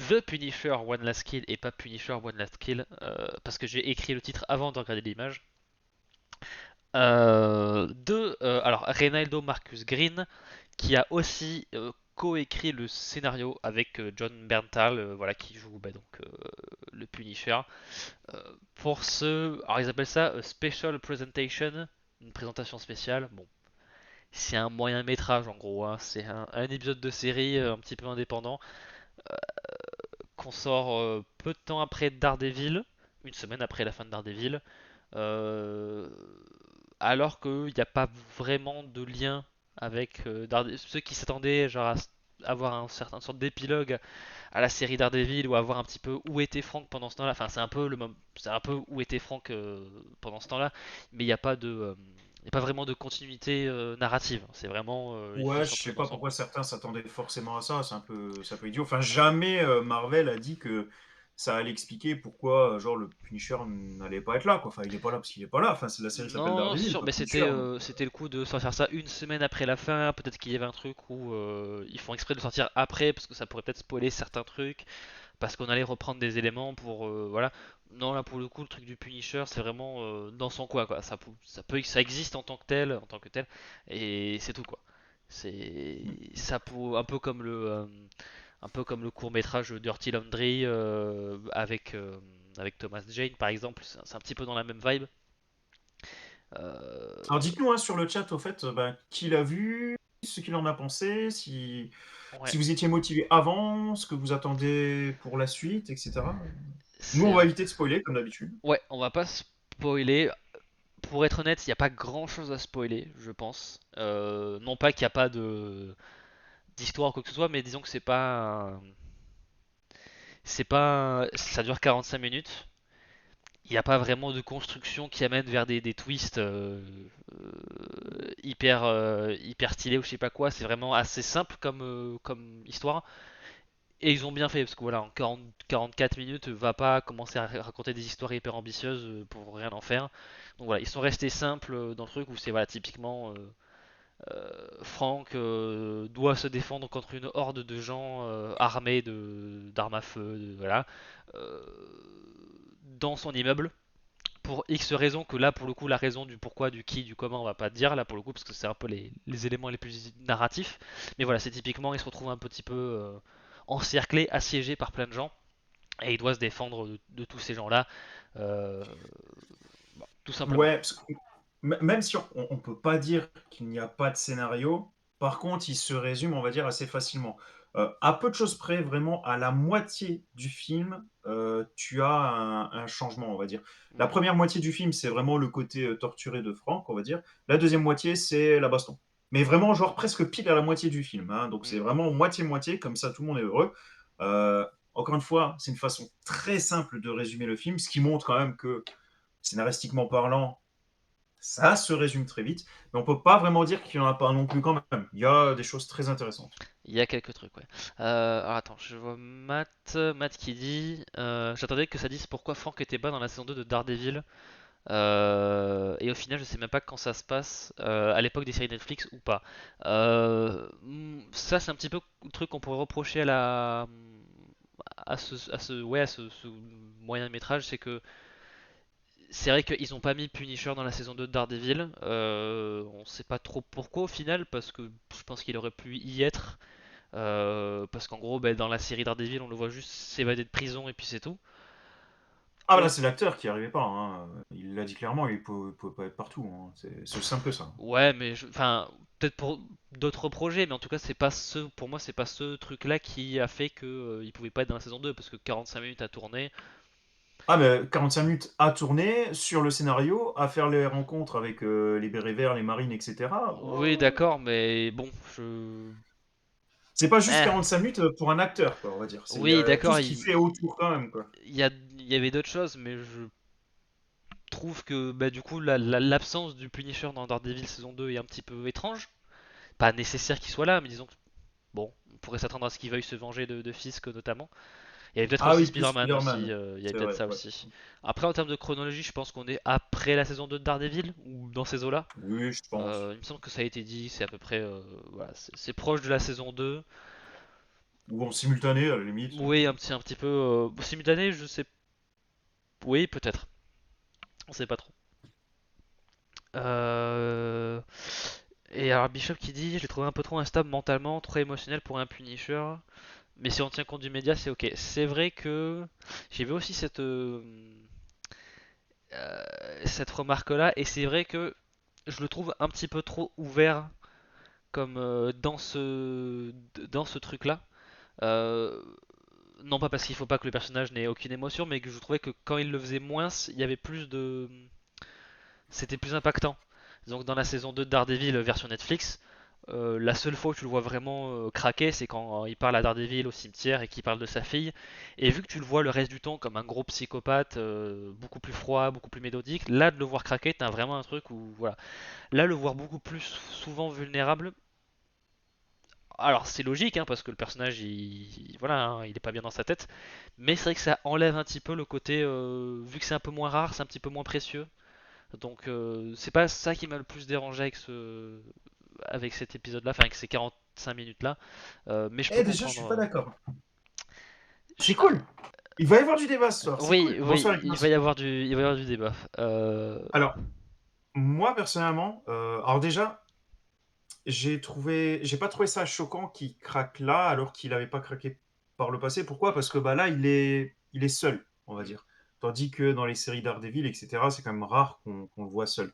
The Punisher One Last Kill et pas Punisher One Last Kill, parce que j'ai écrit le titre avant de regarder l'image. Alors Reynaldo Marcus Green, qui a aussi coécrit le scénario avec John Berntal, voilà, qui joue le Punisher. Alors ils appellent ça Special Presentation, une présentation spéciale. Bon, c'est un moyen métrage en gros, hein. C'est un épisode de série un petit peu indépendant qu'on sort peu de temps après Daredevil, une semaine après la fin de Daredevil, euh, alors qu'il n'y a pas vraiment de lien avec ceux qui s'attendaient genre à avoir un certain sorte d'épilogue à la série Daredevil ou à voir un petit peu où était Frank pendant ce temps-là. Enfin, c'est un peu où était Frank pendant ce temps-là, mais il n'y a pas il y a pas vraiment de continuité narrative. C'est vraiment ils Ouais, je sont sais tous pas ensemble. pourquoi certains s'attendaient forcément à ça, c'est un peu idiot. Enfin, jamais Marvel a dit que ça allait expliquer pourquoi, genre, le Punisher n'allait pas être là, quoi. Enfin, il est pas là parce qu'il est pas là. Enfin, la série s'appelle Non, c'est Daredevil, sûr, pas mais Punisher, donc. c'était le coup de sortir ça une semaine après la fin. Peut-être qu'il y avait un truc où ils font exprès de le sortir après parce que ça pourrait peut-être spoiler certains trucs, parce qu'on allait reprendre des éléments pour voilà. Non, là pour le coup, le truc du Punisher, c'est vraiment dans son coin quoi. Ça existe en tant que tel, et c'est tout quoi. Un peu comme un peu comme le court métrage Dirty Laundry avec Thomas Jane par exemple. C'est un petit peu dans la même vibe. Alors, Euh, dites-nous hein, sur le chat, au fait, ben, qui l'a vu, ce qu'il en a pensé, ouais, si vous étiez motivé avant, ce que vous attendez pour la suite, etc. Nous, on c'est va éviter de spoiler, comme d'habitude. ouais, on va pas spoiler. Pour être honnête, il n'y a pas grand chose à spoiler, je pense. Non pas qu'il n'y a pas de d'histoire ou quoi que ce soit, mais disons que ça dure 45 minutes. Il n'y a pas vraiment de construction qui amène vers des twists hyper stylés ou je sais pas quoi. C'est vraiment assez simple comme histoire. Et ils ont bien fait parce que voilà, en 44 minutes, va pas commencer à raconter des histoires hyper ambitieuses pour rien en faire. Donc voilà, ils sont restés simples dans le truc où c'est voilà, typiquement Frank doit se défendre contre une horde de gens armés d'armes à feu, voilà, euh, dans son immeuble. Pour X raisons, que là pour le coup la raison du pourquoi, du qui, du comment on va pas dire là pour le coup parce que c'est un peu les éléments les plus narratifs. Mais voilà, c'est typiquement il se retrouve un petit peu encerclé, assiégé par plein de gens et il doit se défendre de tous ces gens-là. Euh, bon, tout simplement. Ouais, parce que même si on peut pas dire qu'il n'y a pas de scénario, par contre, il se résume, on va dire, assez facilement. À peu de choses près, vraiment, à la moitié du film, tu as un changement, on va dire. La Mm. première moitié du film, c'est vraiment le côté torturé de Frank, on va dire. La deuxième moitié, c'est la baston. Mais vraiment, genre, presque pile à la moitié du film, hein. Donc, c'est Mm. vraiment moitié-moitié, comme ça, tout le monde est heureux. Euh, Encore une fois, c'est une façon très simple de résumer le film, ce qui montre quand même que, scénaristiquement parlant, ça se résume très vite, mais on peut pas vraiment dire qu'il n'y en a pas non plus quand même. Il y a des choses très intéressantes. Il y a quelques trucs, ouais. Alors attends, je vois Matt qui dit j'attendais que ça dise pourquoi Frank était pas dans la saison 2 de Daredevil. Et au final, je sais même pas quand ça se passe, à l'époque des séries Netflix ou pas. Ça, c'est un petit peu le truc qu'on pourrait reprocher à ce moyen métrage, c'est que c'est vrai qu'ils ont pas mis Punisher dans la saison 2 de Daredevil. On sait pas trop pourquoi au final, parce que je pense qu'il aurait pu y être. Parce qu'en gros, ben, dans la série Daredevil, on le voit juste s'évader de prison et puis c'est tout. Ah, bah Au là, c'est l'acteur qui arrivait pas, hein. Il l'a dit clairement, il peut pas être partout, hein. C'est aussi simple que ça. Ouais, mais enfin, peut-être pour d'autres projets, mais en tout cas, pour moi, c'est pas ce truc-là qui a fait que il pouvait pas être dans la saison 2 parce que 45 minutes à tourner. Ah, mais 45 minutes à tourner sur le scénario, à faire les rencontres avec les bérets verts, les marines, etc. Oui, Oh. d'accord, mais bon, je. C'est pas juste Eh, 45 minutes pour un acteur, quoi, on va dire. Il y oui, a tout d'accord, ce qu'il fait autour quand même, quoi. il y avait d'autres choses, mais je trouve que bah, du coup, l'absence du Punisher dans Daredevil saison 2 est un petit peu étrange. Pas nécessaire qu'il soit là, mais disons que bon, on pourrait s'attendre à ce qu'il veuille se venger de Fisk notamment. Il y avait peut-être Ah aussi oui, plus Spider-Man aussi, Spider-Man. il y avait C'est peut-être vrai, ça ouais. aussi. Après, en termes de chronologie, je pense qu'on est après la saison 2 de Daredevil, ou dans ces eaux-là. Oui, je pense. Il me semble que ça a été dit, c'est à peu près, voilà, c'est proche de la saison 2. Ou en simultané, à la limite. Oui, un petit peu simultané, je sais. Oui, peut-être. On sait pas trop. Euh, Et alors Bishop qui dit, je l'ai trouvé un peu trop instable mentalement, trop émotionnel pour un Punisher. Mais si on tient compte du média, c'est ok. C'est vrai que j'ai vu aussi cette remarque-là, et c'est vrai que je le trouve un petit peu trop ouvert comme dans ce truc-là. Euh, non pas parce qu'il faut pas que le personnage n'ait aucune émotion, mais que je trouvais que quand il le faisait moins, il y avait plus de, c'était plus impactant. Donc dans la saison 2 de Daredevil version Netflix, la seule fois où tu le vois vraiment craquer, c'est quand il parle à Daredevil au cimetière et qu'il parle de sa fille. Et vu que tu le vois le reste du temps comme un gros psychopathe, beaucoup plus froid, beaucoup plus méthodique, là de le voir craquer, t'as vraiment un truc où voilà. Là le voir beaucoup plus souvent vulnérable. Alors c'est logique hein, parce que le personnage voilà, hein, il est pas bien dans sa tête, mais c'est vrai que ça enlève un petit peu le côté vu que c'est un peu moins rare, c'est un petit peu moins précieux. Donc c'est pas ça qui m'a le plus dérangé avec cet épisode-là, enfin avec ces 45 minutes-là. Mais je peux Eh, déjà, je comprendre. suis pas d'accord. C'est Je- cool. Il va y avoir du débat ce soir. C'est Oui, cool. oui, Bonsoir, Ignace. il va y avoir du débat. Alors, moi, personnellement, alors déjà, j'ai pas trouvé ça choquant qu'il craque là, alors qu'il n'avait pas craqué par le passé. Pourquoi? Parce que bah, là, il est seul, on va hmm, dire. Tandis que dans les séries Daredevil, etc., c'est quand même rare qu'on le voit seul.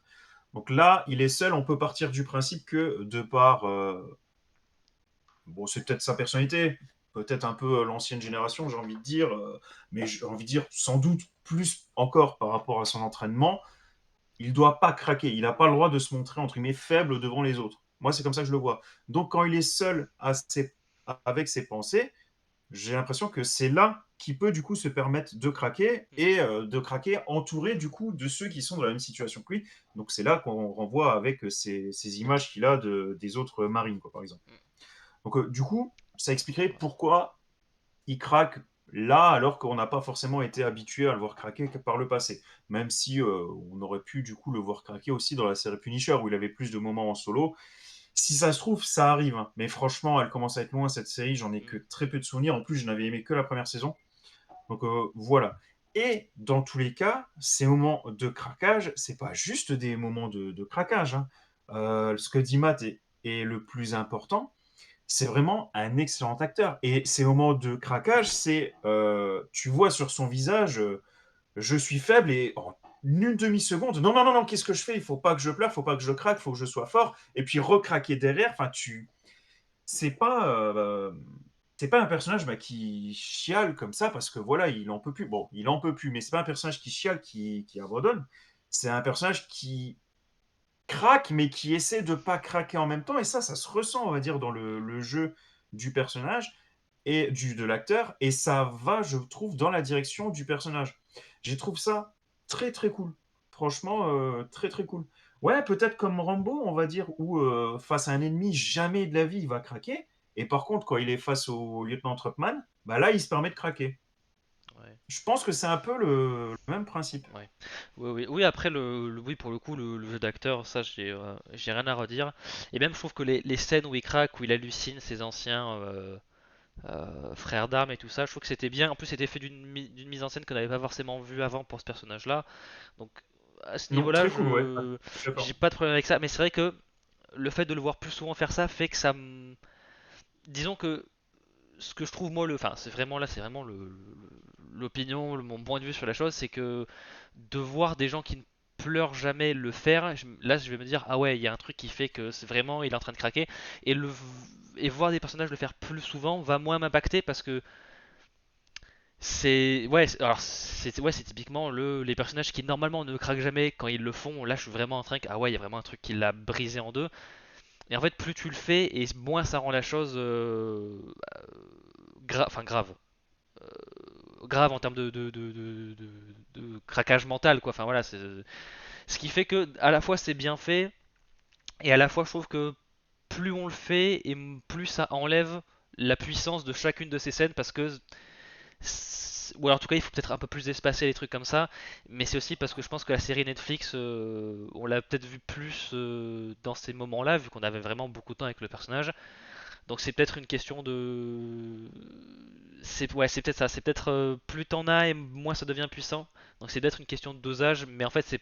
Donc là, il est seul. On peut partir du principe que, de par bon, c'est peut-être sa personnalité, peut-être un peu l'ancienne génération, j'ai envie de dire, mais j'ai envie de dire sans doute plus encore par rapport à son entraînement, il ne doit pas craquer, il n'a pas le droit de se montrer entre guillemets faible devant les autres. Moi, c'est comme ça que je le vois. Donc, quand il est seul avec ses pensées, j'ai l'impression que c'est là qu'il peut du coup se permettre de craquer hmm, et de craquer entouré du coup de ceux qui sont dans la même situation que lui. Donc c'est là qu'on renvoie avec ces images qu'il a des autres marines, quoi, par exemple. hmm, Donc, du coup, ça expliquerait pourquoi il craque là, alors qu'on n'a pas forcément été habitué à le voir craquer par le passé. Même si on aurait pu, du coup, le voir craquer aussi dans la série Punisher, où il avait plus de moments en solo. Si ça se trouve, ça arrive, hein. Mais franchement, elle commence à être loin, cette série. J'en ai hmm, que très peu de souvenirs. En plus, je n'avais aimé que la première saison. Donc, voilà. Et dans tous les cas, ces moments de craquage, c'est pas juste des moments de craquage, hein. Ce que dit Matt est le plus important, c'est vraiment un excellent acteur. Et ces moments de craquage, tu vois sur son visage, je suis faible et en une demi-seconde, non, non, non, non, qu'est-ce que je fais? Il faut pas que je pleure, il faut pas que je craque, il faut que je sois fort. Et puis recraquer derrière, enfin, c'est pas, c'est pas un personnage bah, qui chiale comme ça parce que voilà, il en peut plus. Bon, il en peut plus, mais c'est pas un personnage qui chiale, qui abandonne. C'est un personnage qui craque, mais qui essaie de pas craquer en même temps. Et ça se ressent, on va dire, dans le jeu du personnage et de l'acteur. Et ça va, je trouve, dans la direction du personnage. Je trouve ça très, très cool. Franchement, très, très cool. Ouais, peut-être comme Rambo, on va dire, où face à un ennemi, jamais de la vie, il va craquer. Et par contre, quand il est face au lieutenant Trotman, bah là, il se permet de craquer. ouais, Je pense que c'est un peu le même principe. ouais. Oui, oui, oui, après, oui, pour le coup, le jeu d'acteur, ça, j'ai rien à redire. Et même, je trouve que les scènes où il craque, où il hallucine ses anciens frères d'armes et tout ça, je trouve que c'était bien. En plus, c'était fait d'une mise en scène qu'on n'avait pas forcément vue avant pour ce personnage-là. Donc, à ce Non, niveau-là, très cool, ouais. Je suis j'ai d'accord. pas de problème avec ça. Mais c'est vrai que le fait de le voir plus souvent faire ça fait que disons que ce que je trouve moi enfin c'est vraiment là, c'est vraiment l'opinion, mon point de vue sur la chose, c'est que de voir des gens qui ne pleurent jamais le faire, là je vais me dire ah ouais, il y a un truc qui fait que c'est vraiment il est en train de craquer, et voir des personnages le faire plus souvent va moins m'impacter parce que c'est ouais, alors c'est typiquement les personnages qui normalement ne craquent jamais, quand ils le font, là je suis vraiment en train que ah ouais, il y a vraiment un truc qui l'a brisé en deux. Et en fait, plus tu le fais, et moins ça rend la chose enfin grave. Grave en termes de craquage mental, quoi. Enfin voilà, ce qui fait que à la fois c'est bien fait, et à la fois je trouve que plus on le fait, et plus ça enlève la puissance de chacune de ces scènes, parce que ou alors en tout cas il faut peut-être un peu plus espacer les trucs comme ça, mais c'est aussi parce que je pense que la série Netflix, on l'a peut-être vu plus dans ces moments-là, vu qu'on avait vraiment beaucoup de temps avec le personnage. Donc c'est peut-être une question de. C'est peut-être ça. C'est peut-être plus t'en as et moins ça devient puissant. Donc c'est peut-être une question de dosage. Mais en fait, c'est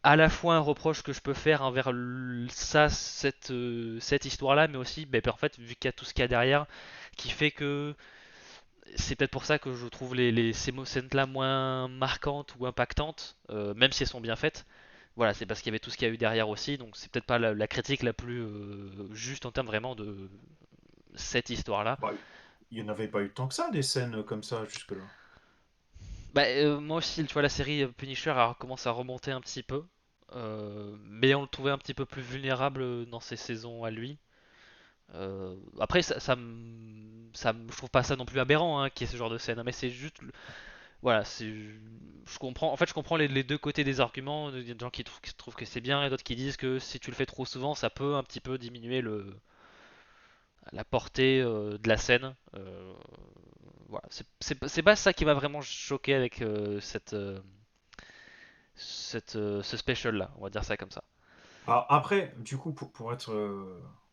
à la fois un reproche que je peux faire envers cette histoire-là, mais aussi, ben, en fait, vu qu'il y a tout ce qu'il y a derrière, qui fait que c'est peut-être pour ça que je trouve ces scènes-là moins marquantes ou impactantes, même si elles sont bien faites. Voilà, c'est parce qu'il y avait tout ce qu'il y a eu derrière aussi, donc c'est peut-être pas la critique la plus juste en termes vraiment de cette histoire-là. Bah, il n'y en avait pas eu tant que ça, des scènes comme ça jusque-là. Bah, moi aussi, tu vois, la série Punisher commence à remonter un petit peu, mais on le trouvait un petit peu plus vulnérable dans ses saisons à lui. Après, je trouve pas ça non plus aberrant qu'il y ait ce genre de scène, hein, mais c'est juste, voilà, je comprends, en fait, je comprends les deux côtés des arguments. Il y a des gens qui trouvent que c'est bien et d'autres qui disent que si tu le fais trop souvent, ça peut un petit peu diminuer la portée de la scène. Voilà, c'est pas ça qui m'a vraiment choqué avec ce special là, on va dire ça comme ça. Ah, après, du coup, pour être.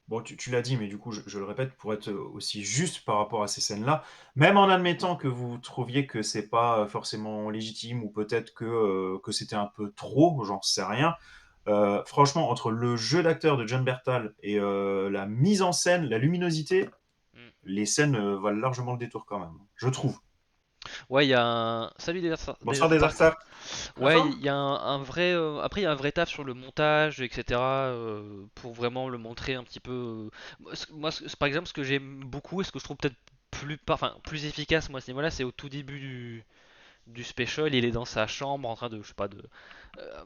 Bon, tu l'as dit, mais du coup, je le répète, pour être aussi juste par rapport à ces scènes-là, même en admettant que vous trouviez que c'est pas forcément légitime ou peut-être que c'était un peu trop, j'en sais rien, franchement, entre le jeu d'acteur de John Bertal et la mise en scène, la luminosité, Mm. les scènes valent largement le détour quand même, je trouve. Ouais, il y a un. Salut Bonsoir, Desert des Stark. acteurs. La Ouais, forme. il y a un vrai. Après, il y a un vrai taf sur le montage, etc. Pour vraiment le montrer un petit peu. Par exemple, ce que j'aime beaucoup et ce que je trouve peut-être plus efficace, moi, à ce niveau-là, c'est au tout début du special. Il est dans sa chambre en train de, je sais pas, euh,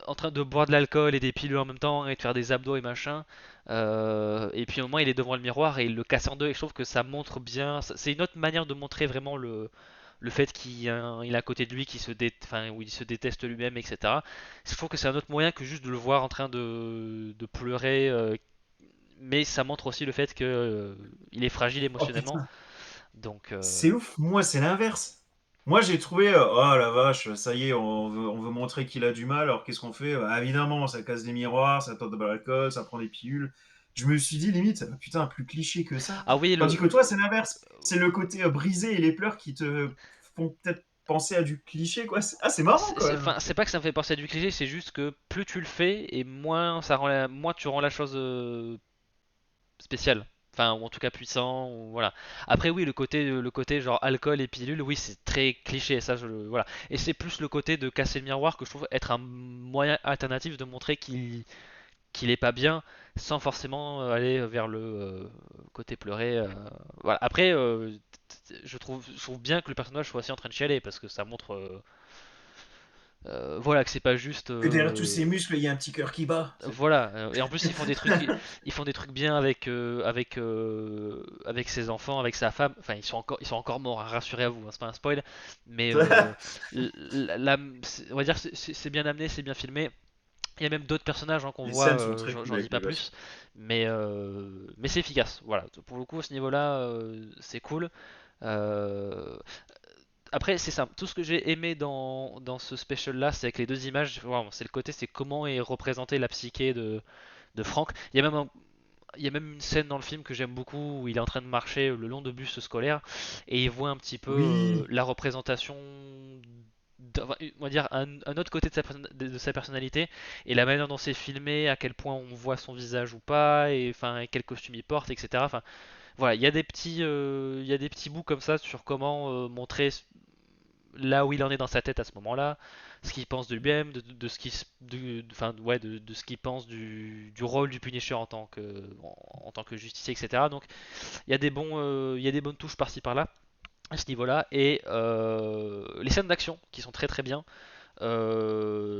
en train de boire de l'alcool et des pilules en même temps et de faire des abdos et machin. Et puis au moment, il est devant le miroir et il le casse en deux. Et je trouve que ça montre bien. C'est une autre manière de montrer vraiment le fait qu'il a à côté de lui où il se déteste lui-même, etc. Je trouve que c'est un autre moyen que juste de le voir en train de pleurer, mais ça montre aussi le fait que il est fragile Oh émotionnellement. putain. Donc, C'est ouf, moi c'est l'inverse. Moi j'ai trouvé, oh la vache, ça y est, on veut montrer qu'il a du mal, alors qu'est-ce qu'on fait? Ah, évidemment, ça casse des miroirs, ça tente de l'alcool, ça prend des pilules. Je me suis dit limite, putain, plus cliché que ça. ah oui, Tandis que toi c'est l'inverse. C'est le côté brisé et les pleurs qui te font peut-être penser à du cliché, quoi. Ah, c'est marrant quand même. enfin, c'est pas que ça me fait penser à du cliché, c'est juste que plus tu le fais et moins tu rends la chose spécial. Enfin, ou en tout cas puissant, ou voilà. Après, oui, le côté genre alcool et pilule, oui, c'est très cliché, ça, voilà. Et c'est plus le côté de casser le miroir que je trouve être un moyen alternatif de montrer qu'il est pas bien, sans forcément aller vers le côté pleurer. Voilà. Après, je trouve bien que le personnage soit aussi en train de chialer, parce que ça montre, voilà, que c'est pas juste. Que derrière tous ces muscles, il y a un petit cœur qui bat. Voilà, et en plus ils font des trucs bien avec ses enfants, avec sa femme. Enfin, ils sont encore morts, hein, rassurez-vous, hein, c'est pas un spoil. Mais on va dire que c'est bien amené, c'est bien filmé. Il y a même d'autres personnages qu'on Les voit, scènes sont très j'en cool dis avec pas les gosses. plus, mais c'est efficace. Voilà, pour le coup, à ce niveau-là, c'est cool. Euh, Après, c'est simple. Tout ce que j'ai aimé dans ce special là, c'est avec les deux images. Vraiment, c'est comment est représentée la psyché de Frank. Il y a même une scène dans le film que j'aime beaucoup où il est en train de marcher le long de bus scolaires et il voit un petit peu Oui. la représentation, enfin, on va dire un autre côté de sa personnalité et la manière dont c'est filmé, à quel point on voit son visage ou pas, et enfin quel costume il porte, etc. Enfin, voilà, il y a des petits bouts comme ça sur comment montrer là où il en est dans sa tête à ce moment-là, ce qu'il pense de lui-même, de ce qu'il, enfin, ouais, de ce qu'il pense du rôle du Punisher en tant que justicier, etc. Donc il y a des bonnes touches par-ci par-là à ce niveau-là, et les scènes d'action qui sont très très bien.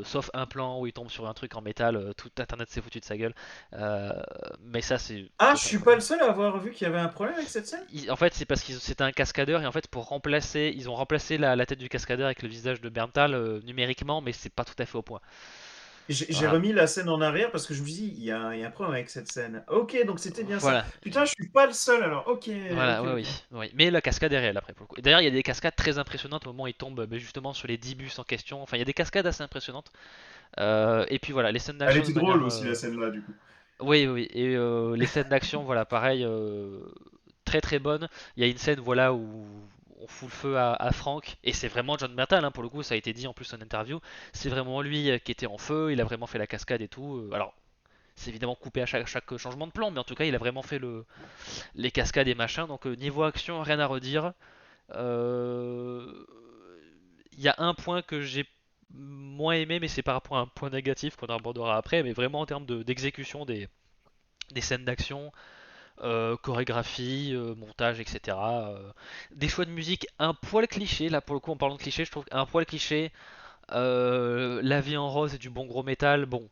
Sauf un plan où il tombe sur un truc en métal, tout internet s'est foutu de sa gueule. Euh, mais ça, c'est Ah, je totalement suis pas pas le grave. seul à avoir vu qu'il y avait un problème avec cette scène. En fait, c'est parce que c'était un cascadeur, et en fait, ils ont remplacé la tête du cascadeur avec le visage de Berntal numériquement, mais c'est pas tout à fait au point. J'ai Voilà. remis la scène en arrière parce que je me dis, il y a un problème avec cette scène. Ok, donc c'était bien ça. Voilà. Putain, je suis pas le seul alors. Ok, Voilà, ok, ouais, ok. oui, oui. Mais la cascade est réelle après pour le coup. Et d'ailleurs, il y a des cascades très impressionnantes au moment où il tombe justement sur les 10 bus en question. Enfin, il y a des cascades assez impressionnantes. Et puis voilà, les scènes Elle d'action de était drôle manière. aussi la scène là, du coup. Oui, oui, et les scènes d'action, voilà, pareil, très très bonnes. Il y a une scène, voilà, où on fout le feu à Frank, et c'est vraiment John Bernthal, hein, pour le coup, ça a été dit en plus en interview. C'est vraiment lui qui était en feu, il a vraiment fait la cascade et tout. Alors, c'est évidemment coupé à chaque changement de plan, mais en tout cas, il a vraiment fait les cascades et machin. Donc, niveau action, rien à redire. Euh, Il y a un point que j'ai moins aimé, mais c'est par rapport à un point négatif qu'on abordera après, mais vraiment en termes d'exécution des scènes d'action, chorégraphie, montage, etc. Des choix de musique un poil cliché, là pour le coup en parlant de cliché, je trouve un poil cliché. La vie en rose et du bon gros métal, bon,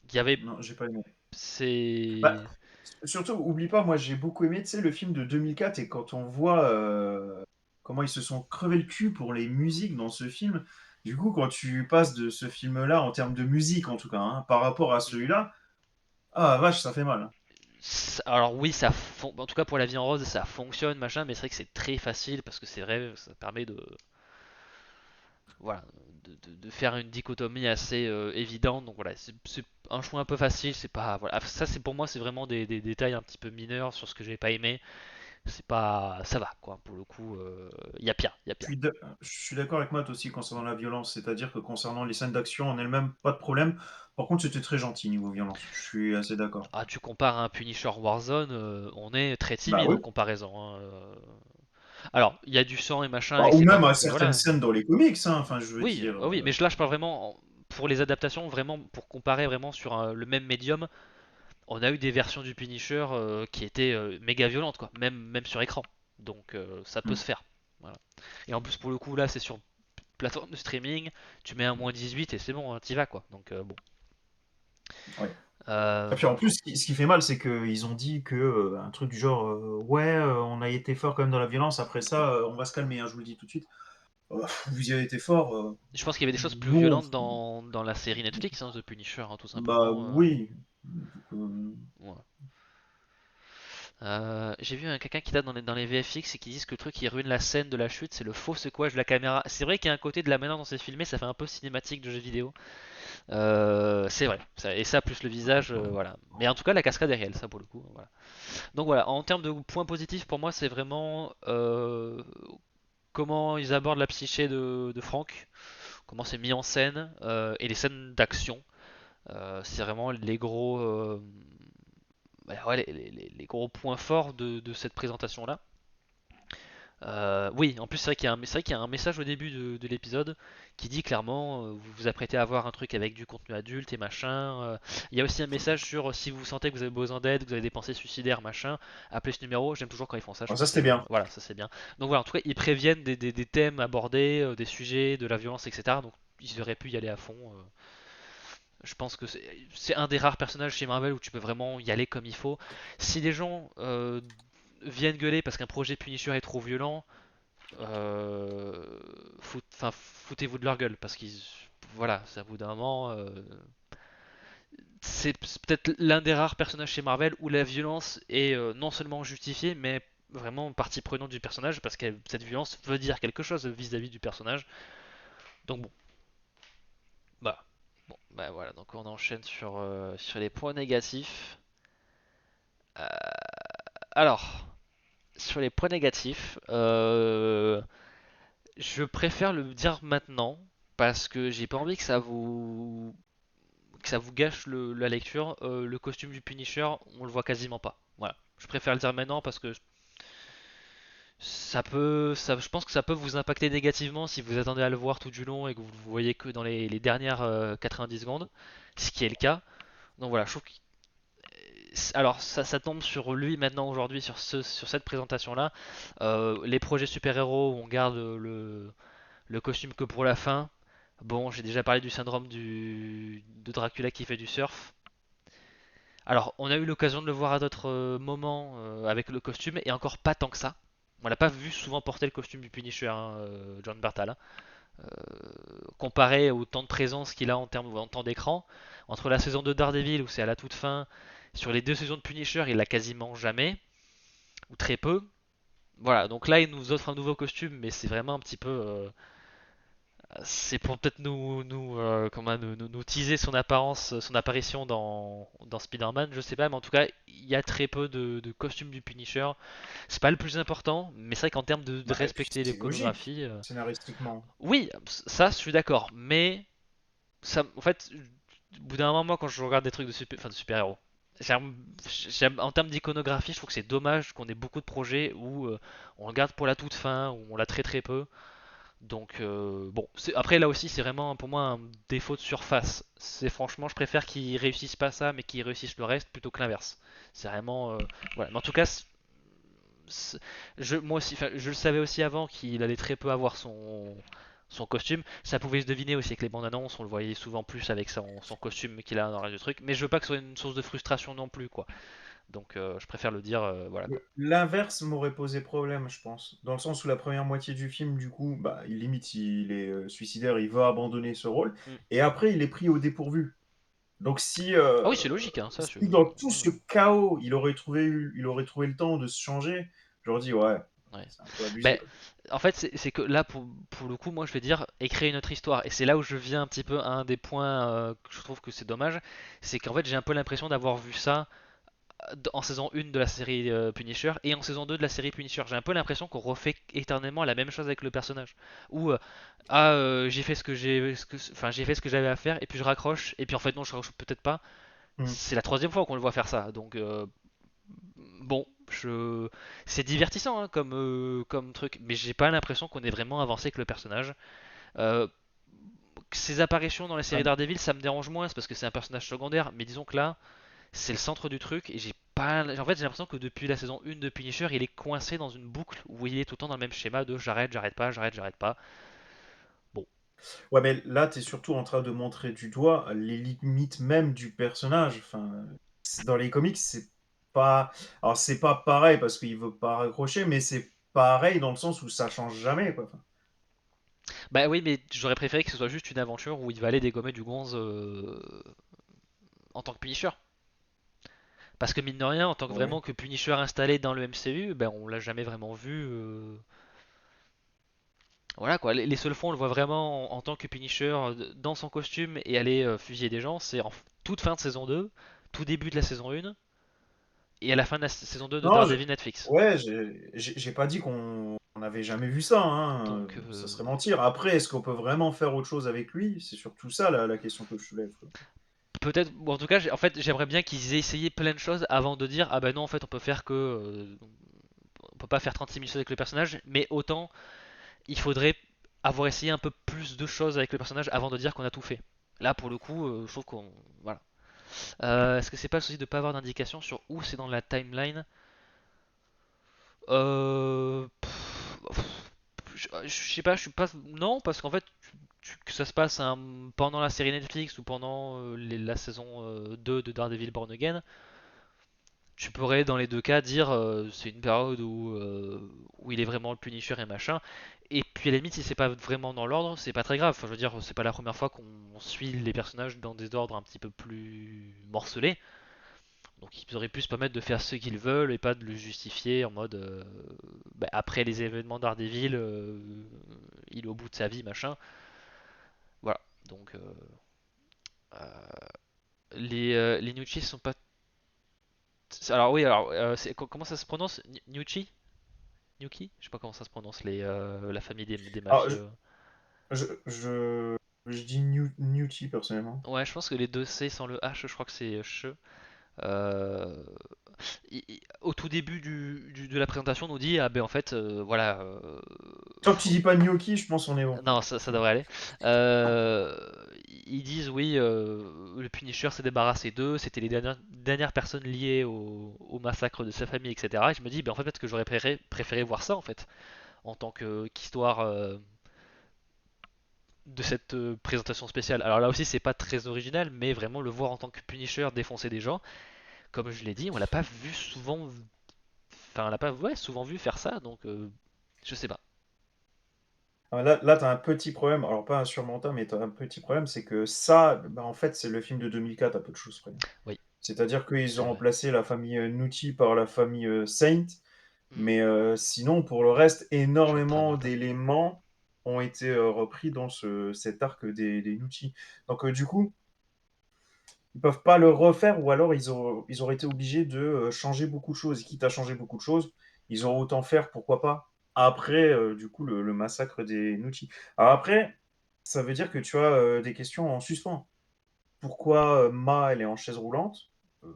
il y avait. Non, j'ai pas aimé. Bah, C'est. surtout, oublie pas, moi j'ai beaucoup aimé, tu sais, le film de 2004 et quand on voit comment ils se sont crevés le cul pour les musiques dans ce film, du coup, quand tu passes de ce film-là, en termes de musique en tout cas, hein, par rapport à celui-là, ah vache, ça fait mal, hein. Alors oui, en tout cas pour la vie en rose, ça fonctionne, machin, mais c'est vrai que c'est très facile parce que c'est vrai, ça permet voilà, de faire une dichotomie assez évidente. Donc voilà, c'est un choix un peu facile. C'est pas, voilà, ça c'est pour moi, c'est vraiment des détails un petit peu mineurs sur ce que j'ai pas aimé. C'est pas, ça va quoi. Pour le coup, il y a pire, il y a pire. Je suis d'accord avec Matt aussi concernant la violence, c'est-à-dire que concernant les scènes d'action en elles-mêmes, pas de problème. Par contre, c'était très gentil niveau violence, je suis assez d'accord. Ah, tu compares à un Punisher Warzone, on est très Bah timide oui. en comparaison, hein. Alors, il y a du sang et machin, Bah, et ou c'est pas même non à plus, certaines voilà. scènes dans les comics, hein, enfin je veux Oui, dire. oui, mais là je parle vraiment pour les adaptations, vraiment pour comparer vraiment sur le même médium. On a eu des versions du Punisher qui étaient méga violentes, quoi, même sur écran. Donc ça peut Hmm. se faire. Voilà. Et en plus, pour le coup, là, c'est sur plateforme de streaming, tu mets un -18 et c'est bon, hein, t'y vas, quoi. Donc bon. Ouais. Et puis en Donc plus, ce qui fait mal, c'est qu'ils ont dit que un truc du genre ouais, on a été fort quand même dans la violence. Après ça, on va se calmer, hein, je vous le dis tout de suite. Vous y avez été fort. je pense qu'il y avait des choses plus Nous, violentes dans la série Netflix, hein, The Punisher, hein, tout bah simplement. oui. Ouais. J'ai vu quelqu'un qui tape dans les VFX et qui disent que le truc qui ruine la scène de la chute, c'est le faux secouage de la caméra. C'est vrai qu'il y a un côté de la manière dont c'est filmé, ça fait un peu cinématique de jeu vidéo. C'est vrai. Et ça, plus le visage, voilà. Mais en tout cas, la cascade est réelle, ça pour le coup. Voilà. Donc voilà, en termes de points positifs, pour moi, c'est vraiment comment ils abordent la psyché de Frank, comment c'est mis en scène, et les scènes d'action. C'est vraiment les gros, bah ouais, les gros points forts de cette présentation-là. Oui, en plus c'est vrai qu'il y a un message au début de l'épisode qui dit clairement vous vous apprêtez à avoir un truc avec du contenu adulte et machin. Il y a aussi un message sur si vous sentez que vous avez besoin d'aide, que vous avez des pensées suicidaires, machin, appelez ce numéro. J'aime toujours quand ils font ça, je Bon, trouve ça que c'est c'était bien. voilà, ça c'est bien. Donc voilà, en tout cas ils préviennent des thèmes abordés, des sujets, de la violence, etc. Donc ils auraient pu y aller à fond. Je pense que c'est un des rares personnages chez Marvel où tu peux vraiment y aller comme il faut. Si les gens viennent gueuler parce qu'un projet Punisher est trop violent, foutez-vous de leur gueule parce qu'ils, voilà, c'est à bout d'un moment, c'est peut-être l'un des rares personnages chez Marvel où la violence est non seulement justifiée, mais vraiment partie prenante du personnage parce que cette violence veut dire quelque chose vis-à-vis du personnage. Donc bon, bah, bon, bah voilà, donc on enchaîne sur les points négatifs. Alors, sur les points négatifs, je préfère le dire maintenant parce que j'ai pas envie que ça vous gâche la lecture. Le costume du Punisher, on le voit quasiment pas. Voilà. Je préfère le dire maintenant parce que je pense que ça peut vous impacter négativement si vous attendez à le voir tout du long et que vous le voyez que dans les dernières 90 secondes, ce qui est le cas. Donc voilà, je trouve que alors ça tombe sur lui maintenant aujourd'hui sur cette présentation là. Les projets super-héros où on garde le costume que pour la fin. Bon, j'ai déjà parlé du syndrome de Dracula qui fait du surf. Alors, on a eu l'occasion de le voir à d'autres moments avec le costume, et encore pas tant que ça. On l'a pas vu souvent porter le costume du Punisher, hein, John Bartala. Comparé au temps de présence qu'il a en temps d'écran, entre la saison de Daredevil, où c'est à la toute fin, sur les deux saisons de Punisher, il l'a quasiment jamais, ou très peu. Voilà, donc là, il nous offre un nouveau costume, mais c'est vraiment C'est pour peut-être nous teaser son apparence, son apparition dans Spider-Man, je sais pas, mais en tout cas, il y a très peu de costumes du Punisher. C'est pas le plus important, mais c'est vrai qu'en termes de Bah, et puis respecter c'est logique, l'iconographie, scénaristiquement. oui, ça, je suis d'accord, mais ça, en fait, au bout d'un moment, moi, quand je regarde des trucs de super-héros, en termes d'iconographie, je trouve que c'est dommage qu'on ait beaucoup de projets où on le garde pour la toute fin, où on l'a très très peu. Donc bon, après là aussi c'est vraiment pour moi un défaut de surface. C'est franchement, je préfère qu'ils réussissent pas ça, mais qu'ils réussissent le reste plutôt que l'inverse. C'est vraiment voilà. Mais en tout cas, c'est- moi aussi, enfin, je le savais aussi avant qu'il allait très peu avoir son costume. Ça pouvait se deviner aussi avec les bandes annonces, on le voyait souvent plus avec son costume qu'il a dans le reste du truc. Mais je veux pas que ce soit une source de frustration non plus quoi. Donc je préfère le dire voilà quoi. L'inverse m'aurait posé problème, je pense. Dans le sens où la première moitié du film, du coup, bah, il limite, il est suicidaire, il va abandonner ce rôle. Mm. Et après, il est pris au dépourvu. Donc Ah oui, c'est logique hein, ça. si dans tout ce chaos, il aurait trouvé le temps de se changer, j'aurais dit, ouais, Ouais. c'est un peu abusé, Ben, quoi. en fait, c'est que là, pour le coup, moi, je vais dire écrire une autre histoire. Et c'est là où je viens un petit peu à un des points que je trouve que c'est dommage. C'est qu'en fait, j'ai un peu l'impression d'avoir vu ça en saison 1 de la série Punisher et en saison 2 de la série Punisher. J'ai un peu l'impression qu'on refait éternellement la même chose avec le personnage. Où, j'ai fait j'ai fait ce que j'avais à faire et puis je raccroche. Et puis en fait, non, je raccroche peut-être pas. Hmm. C'est la troisième fois qu'on le voit faire ça. Donc, bon, c'est divertissant hein, comme truc, mais j'ai pas l'impression qu'on ait vraiment avancé avec le personnage. Euh, Ses apparitions dans la série Ah, Daredevil, ça me dérange moins, c'est parce que c'est un personnage secondaire, mais disons que là, c'est le centre du truc, et j'ai pas. En fait, j'ai l'impression que depuis la saison 1 de Punisher, il est coincé dans une boucle où il est tout le temps dans le même schéma de j'arrête, j'arrête pas, j'arrête, j'arrête pas. Bon, ouais, mais là, tu es surtout en train de montrer du doigt les limites même du personnage. Enfin, dans les comics, c'est pas. Alors, c'est pas pareil parce qu'il veut pas raccrocher, mais c'est pareil dans le sens où ça change jamais, quoi. Enfin, bah oui, mais j'aurais préféré que ce soit juste une aventure où il va aller dégommer du gonze en tant que Punisher. Parce que mine de rien, en tant que ouais. vraiment que Punisher installé dans le MCU, ben on l'a jamais vraiment vu. Voilà quoi, les seules fois où on le voit vraiment en tant que Punisher dans son costume et aller fusiller des gens, c'est en toute fin de saison 2, tout début de la saison 1 et à la fin de la saison 2 de Non, Daredevil Netflix. ouais, j'ai pas dit qu'on n'avait jamais vu ça, hein. Donc Ça serait mentir. Après, est-ce qu'on peut vraiment faire autre chose avec lui? C'est surtout ça la question que je soulève, quoi. peut-être, bon, en tout cas, en fait, j'aimerais bien qu'ils aient essayé plein de choses avant de dire ah ben non, en fait, on peut pas faire 36 000 choses avec le personnage, mais autant il faudrait avoir essayé un peu plus de choses avec le personnage avant de dire qu'on a tout fait. Là, pour le coup, je trouve qu'on voilà. Est-ce que c'est pas le souci de pas avoir d'indication sur où c'est dans la timeline? Je sais pas, je suis pas. Non, parce qu'en fait, que ça se passe pendant la série Netflix ou pendant la saison 2 de Daredevil Born Again, tu pourrais dans les deux cas dire c'est une période où il est vraiment le Punisher et machin. Et puis à la limite, si c'est pas vraiment dans l'ordre, c'est pas très grave. Enfin, je veux dire, c'est pas la première fois qu'on suit les personnages dans des ordres un petit peu plus morcelés. Donc ils auraient pu se permettre de faire ce qu'ils veulent et pas de le justifier en mode bah, après les événements d'Ardeville, il est au bout de sa vie, machin. Voilà. Donc les Nucci sont pas. Alors oui, alors comment ça se prononce? Nucci? Nuki? Je sais pas comment ça se prononce la famille des Alors, mafieux. je, je, je dis Newty personnellement. Ouais, je pense que les deux C sans le H, je crois que c'est che. Euh, Au tout début de la présentation, on nous dit ah ben en fait voilà Tant que tu dis pas gnocchi, je pense qu'on est bon. non ça devrait aller. Euh, Ils disent oui le Punisher s'est débarrassé d'eux, c'était les dernières personnes liées au massacre de sa famille etc. Et je me dis ben en fait peut-être que j'aurais préféré voir ça en fait en tant qu'histoire de cette présentation spéciale. Alors là aussi c'est pas très original mais vraiment le voir en tant que Punisher défoncer des gens comme je l'ai dit on l'a pas vu souvent. Enfin, on l'a pas ouais, souvent vu faire ça, donc je sais pas. Ah, là tu as un petit problème, alors pas insurmontable, mais tu as un petit problème, c'est que ça, bah, en fait, c'est le film de 2004 à peu de choses près. Oui, C'est-à-dire qu'ils c'est ont vrai. remplacé la famille Nucci par la famille Saint, Hmm, mais sinon, pour le reste, je suis en train de énormément noter. d'éléments ont été repris dans cet arc des Nouti. Donc du coup, ils peuvent pas le refaire ou alors ils auraient été obligés de changer beaucoup de choses. Et quitte à changer beaucoup de choses, ils auraient autant faire, pourquoi pas, après du coup le massacre des Nouti. Alors après, ça veut dire que tu as des questions en suspens. Pourquoi Ma, elle est en chaise roulante? Euh,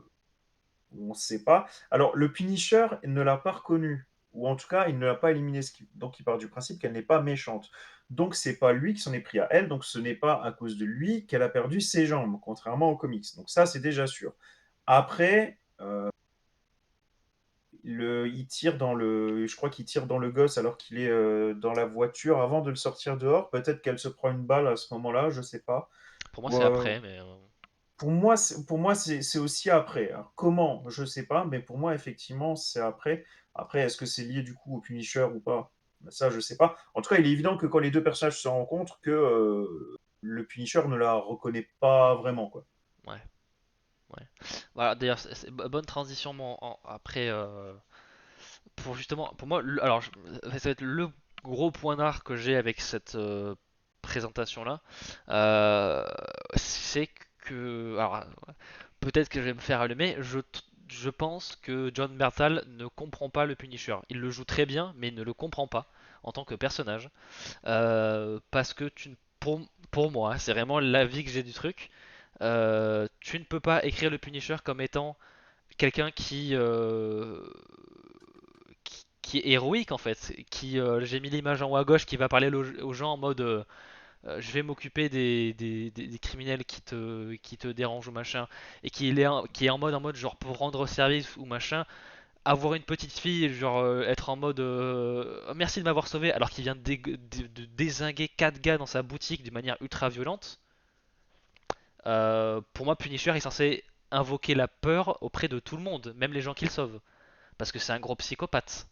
on ne sait pas. Alors, le Punisher ne l'a pas reconnue, ou en tout cas, il ne l'a pas éliminée. Donc, il part du principe qu'elle n'est pas méchante. Donc, c'est pas lui qui s'en est pris à elle. Donc, ce n'est pas à cause de lui qu'elle a perdu ses jambes, contrairement aux comics. Donc, ça, c'est déjà sûr. Après, il tire dans je crois qu'il tire dans le gosse alors qu'il est dans la voiture avant de le sortir dehors. Peut-être qu'elle se prend une balle à ce moment-là, je sais pas. Pour moi, Ou, c'est après, mais pour moi c'est aussi après. Alors, comment? Je sais pas, mais pour moi, effectivement, c'est après. Après, est-ce que c'est lié du coup au Punisher ou pas? Ben, ça, je sais pas. En tout cas, il est évident que quand les deux personnages se rencontrent, que le Punisher ne la reconnaît pas vraiment, quoi. ouais, ouais. Voilà, d'ailleurs, bonne transition après. Pour justement, pour moi, alors, ça va être le gros point d'art que j'ai avec cette présentation-là. Euh, c'est que. Alors, peut-être que je vais me faire allumer. Je pense que John Bernthal ne comprend pas le Punisher. Il le joue très bien, mais il ne le comprend pas en tant que personnage. Parce que pour moi, c'est vraiment l'avis que j'ai du truc. Tu ne peux pas écrire le Punisher comme étant quelqu'un qui est héroïque en fait, j'ai mis l'image en haut à gauche, qui va parler aux gens en mode je vais m'occuper des criminels qui te dérangent ou machin, et qui est en mode genre pour rendre service ou machin, avoir une petite fille, genre être en mode merci de m'avoir sauvé, alors qu'il vient de dézinguer 4 gars dans sa boutique d'une manière ultra violente. Pour moi, Punisher est censé invoquer la peur auprès de tout le monde, même les gens qu'il sauve, parce que c'est un gros psychopathe.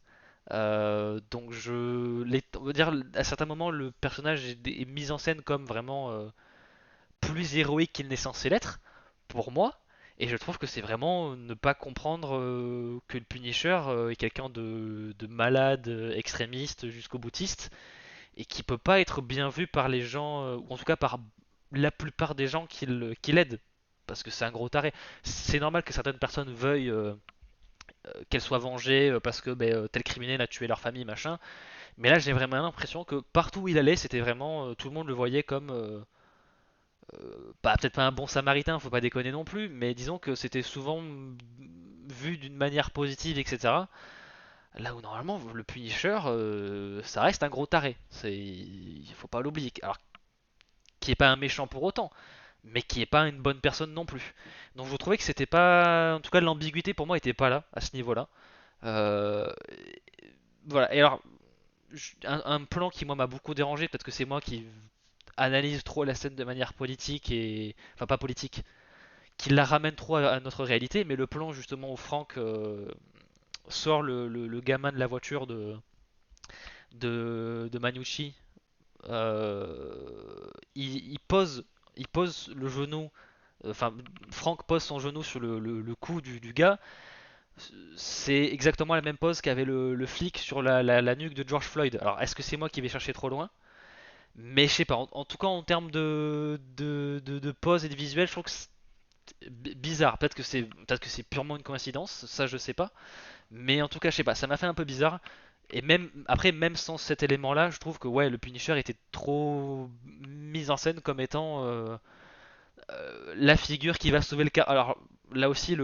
Donc on va dire à certains moments le personnage est mis en scène comme vraiment plus héroïque qu'il n'est censé l'être pour moi, et je trouve que c'est vraiment ne pas comprendre que le Punisher est quelqu'un de malade, extrémiste jusqu'au boutiste, et qui peut pas être bien vu par les gens, ou en tout cas par la plupart des gens qui l'aident, parce que c'est un gros taré. C'est normal que certaines personnes veuillent qu'elle soit vengée parce que ben, tel criminel a tué leur famille, machin. Mais là, j'ai vraiment l'impression que partout où il allait, c'était vraiment tout le monde le voyait comme peut-être pas un bon samaritain, faut pas déconner non plus, mais disons que c'était souvent vu d'une manière positive, etc. Là où normalement le Punisher, ça reste un gros taré. Il faut pas l'oublier. Alors, qui est pas un méchant pour autant, mais qui est pas une bonne personne non plus. Donc je trouvais que c'était pas, en tout cas l'ambiguïté pour moi était pas là à ce niveau-là. Euh, voilà. Et alors un plan qui moi m'a beaucoup dérangé, peut-être que c'est moi qui analyse trop la scène de manière politique et enfin pas politique, qui la ramène trop à notre réalité, mais le plan justement où Frank sort le gamin de la voiture de Manucci, il pose le genou, enfin Frank pose son genou sur le cou du gars. C'est exactement la même pose qu'avait le flic sur la nuque de George Floyd. Alors est-ce que c'est moi qui vais chercher trop loin? Mais je sais pas, en tout cas en termes de pose et de visuel, je trouve que c'est bizarre. Peut-être que c'est purement une coïncidence, ça je sais pas. Mais en tout cas, je sais pas, ça m'a fait un peu bizarre. Et même après, même sans cet élément-là, je trouve que ouais, le Punisher était trop mis en scène comme étant la figure qui va sauver le cas. Alors là aussi,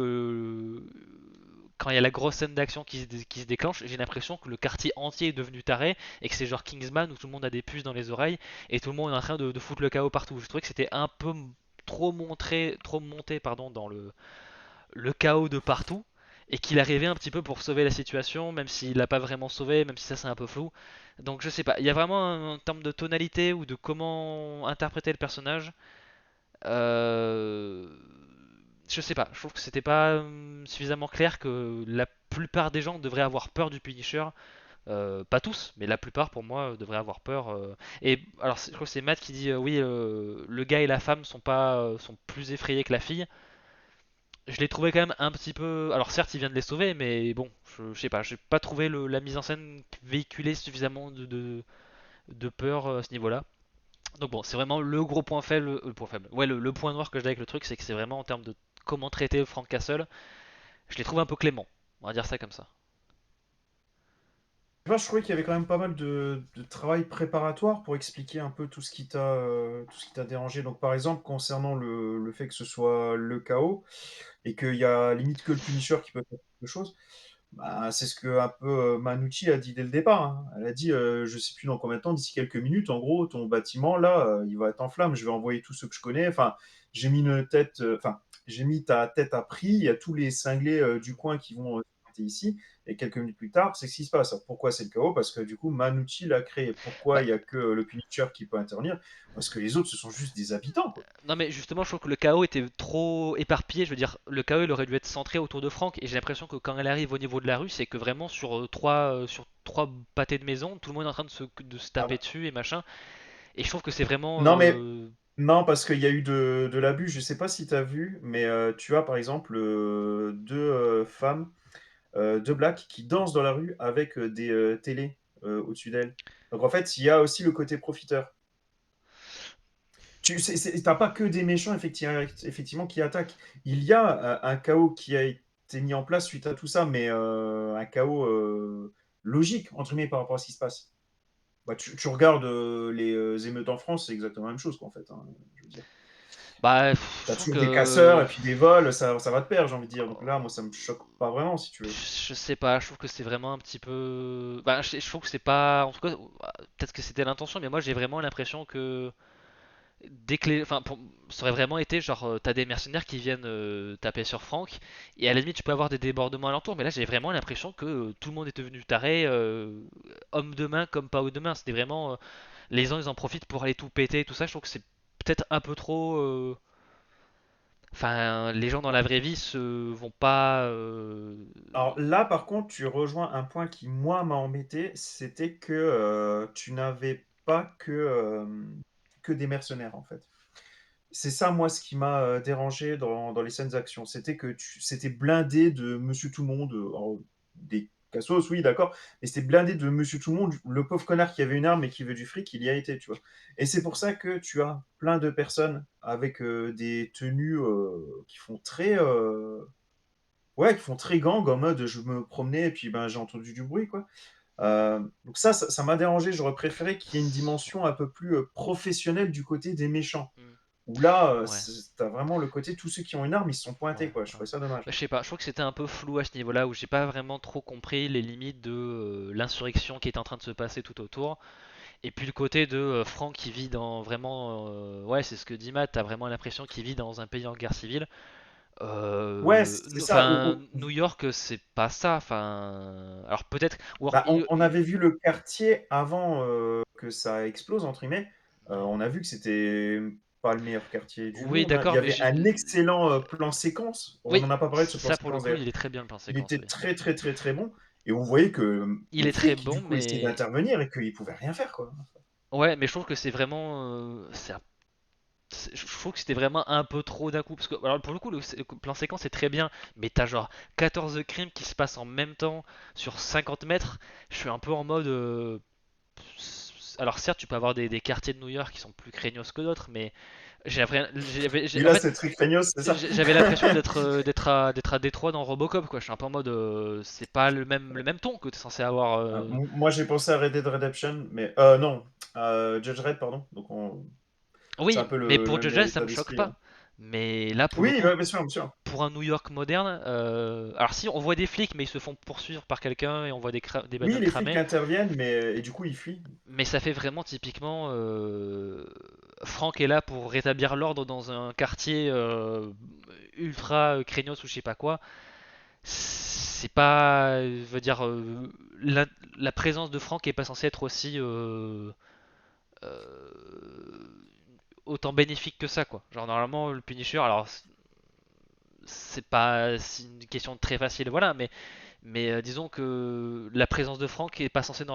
quand il y a la grosse scène d'action qui se déclenche, j'ai l'impression que le quartier entier est devenu taré et que c'est genre Kingsman où tout le monde a des puces dans les oreilles et tout le monde est en train de foutre le chaos partout. Je trouvais que c'était un peu trop monté pardon, dans le chaos de partout et qu'il arrivait un petit peu pour sauver la situation, même s'il l'a pas vraiment sauvé, même si ça c'est un peu flou. Donc je sais pas, il y a vraiment un terme de tonalité ou de comment interpréter le personnage. Euh, je sais pas, je trouve que c'était pas suffisamment clair que la plupart des gens devraient avoir peur du Punisher. Pas tous, mais la plupart pour moi devraient avoir peur. Et alors je crois que c'est Matt qui dit oui, le gars et la femme sont plus effrayés que la fille. Je l'ai trouvé quand même un petit peu. Alors certes, il vient de les sauver, mais bon, je sais pas, j'ai pas trouvé la mise en scène véhiculer suffisamment de peur à ce niveau-là. Donc bon, c'est vraiment le gros point faible, le point faible. Ouais, le point noir que j'ai avec le truc, c'est que c'est vraiment en termes de comment traiter Frank Castle, je les trouve un peu clément. On va dire ça comme ça. Tu vois, je trouvais qu'il y avait quand même pas mal de travail préparatoire pour expliquer un peu tout ce qui t'a dérangé. Donc, par exemple, concernant le fait que ce soit le chaos et qu'il y a limite que le Punisher qui peut faire quelque chose, bah, c'est ce que un peu Manucci a dit dès le départ, hein. Elle a dit, je sais plus dans combien de temps, d'ici quelques minutes, en gros, ton bâtiment là, il va être en flammes. Je vais envoyer tous ceux que je connais. Enfin, j'ai mis une tête, enfin, j'ai mis ta tête à prix. Il y a tous les cinglés du coin qui vont se pointer ici. Et quelques minutes plus tard, c'est ce qui se passe. Alors, pourquoi c'est le chaos? Parce que du coup, Manucci l'a créé. Pourquoi Bah, il y a que le Punisher qui peut intervenir? Parce que les autres, ce sont juste des habitants, quoi. non mais justement, je trouve que le chaos était trop éparpillé. Je veux dire, le chaos il aurait dû être centré autour de Franck. Et j'ai l'impression que quand elle arrive au niveau de la rue, c'est que vraiment sur trois pâtés de maison, tout le monde est en train de se Ah taper bah. dessus et machin. Et je trouve que c'est vraiment Non, mais non, parce qu'il y a eu de l'abus. Je sais pas si tu as vu, mais tu as par exemple deux femmes, deux blacks qui dansent dans la rue avec des télés au-dessus d'elles. Donc en fait, il y a aussi le côté profiteur. T'as pas que des méchants effectivement qui attaquent. Il y a un chaos qui a été mis en place suite à tout ça, mais un chaos logique, entre guillemets, par rapport à ce qui se passe. Bah, tu regardes les émeutes en France, c'est exactement la même chose, quoi, en fait, hein, je veux dire. bah, Tu je as trouve toujours des casseurs que et puis des vols, ça va de pair, j'ai envie de dire. Donc là, moi, ça me choque pas vraiment, si tu veux. je sais pas, je trouve que c'est vraiment un petit peu. Bah, je trouve que c'est pas. En tout cas, peut-être que c'était l'intention, mais moi j'ai vraiment l'impression que dès que les. Enfin, ça aurait vraiment été genre, t'as des mercenaires qui viennent taper sur Franck, et à la limite tu peux avoir des débordements alentour, mais là j'ai vraiment l'impression que tout le monde est devenu taré, homme de main comme pas homme de main. C'était vraiment. Les gens ils en profitent pour aller tout péter et tout ça, je trouve que c'est peut-être un peu trop. Enfin, les gens dans la vraie vie se vont pas. Alors là, par contre, tu rejoins un point qui, moi, m'a embêté, c'était que tu n'avais pas que des mercenaires, en fait. C'est ça, moi, ce qui m'a dérangé dans les scènes d'action. C'était que c'était blindé de Monsieur Tout-le-Monde. Alors, des cassos, oui, d'accord. Mais c'était blindé de Monsieur Tout-le-Monde. Le pauvre connard qui avait une arme et qui veut du fric, il y a été, tu vois. Et c'est pour ça que tu as plein de personnes avec des tenues qui font très. Ouais, qui font très gang, en mode je me promenais et puis ben, j'ai entendu du bruit, quoi. Donc ça m'a dérangé. J'aurais préféré qu'il y ait une dimension un peu plus professionnelle du côté des méchants. Hmm, Où là, ouais. t'as vraiment le côté, tous ceux qui ont une arme, ils se sont Ouais, pointés, quoi. Je ouais. trouvais ça dommage. Bah, je sais pas, je trouve que c'était un peu flou à ce niveau-là où j'ai pas vraiment trop compris les limites de l'insurrection qui était en train de se passer tout autour. Et puis le côté de Franck qui vit dans vraiment. Ouais, c'est ce que dit Matt, t'as vraiment l'impression qu'il vit dans un pays en guerre civile. Ouais, c'est ça. Enfin, New York, c'est pas ça. Enfin, alors peut-être. Bah, on avait vu le quartier avant que ça explose, entre guillemets. On a vu que c'était pas le meilleur quartier du oui, monde, hein. Il y d'accord, mais avait un excellent plan séquence. On oui, n'en a pas parlé de ce plan ça pour le séquence coup, d'ailleurs. il est très bien le plan Il séquence, était oui. très, très, très, très bon. Et on voyait que Il les est très flics, bon, du coup, essayaient mais d'intervenir et qu'ils pouvaient rien faire, quoi. ouais, mais je trouve que c'est vraiment, je trouve que c'était vraiment un peu trop d'un coup. Parce que, alors, pour le coup, le plan séquence est très bien, mais t'as genre 14 crimes qui se passent en même temps sur 50 mètres. Je suis un peu en mode. Alors, certes, tu peux avoir des quartiers de New York qui sont plus craignos que d'autres, mais Oui, en là, fait, c'est très craignos, c'est ça. j'avais l'impression d'être à Détroit dans Robocop, quoi. Je suis un peu en mode. C'est pas le même ton que t'es censé avoir. Moi, j'ai pensé à Red Dead Redemption, mais non, Judge Red, pardon. Donc, c'est un Oui, peu mais le pour même Judge, ça état me choque d'esprit, hein. pas. Mais là, pour le Oui, coup, ouais, bien sûr, bien sûr. pour un New York moderne, alors si on voit des flics mais ils se font poursuivre par quelqu'un et on voit des Oui, bagnoles les flics cramées, interviennent, mais et du coup, ils fuient. mais ça fait vraiment typiquement Franck est là pour rétablir l'ordre dans un quartier ultra craignos ou je sais pas quoi. C'est pas, je veux dire, la présence de Franck est pas censée être aussi euh, autant bénéfique que ça quoi. Genre normalement le Punisher, alors c'est une question très facile voilà, mais disons que la présence de Franck est pas censée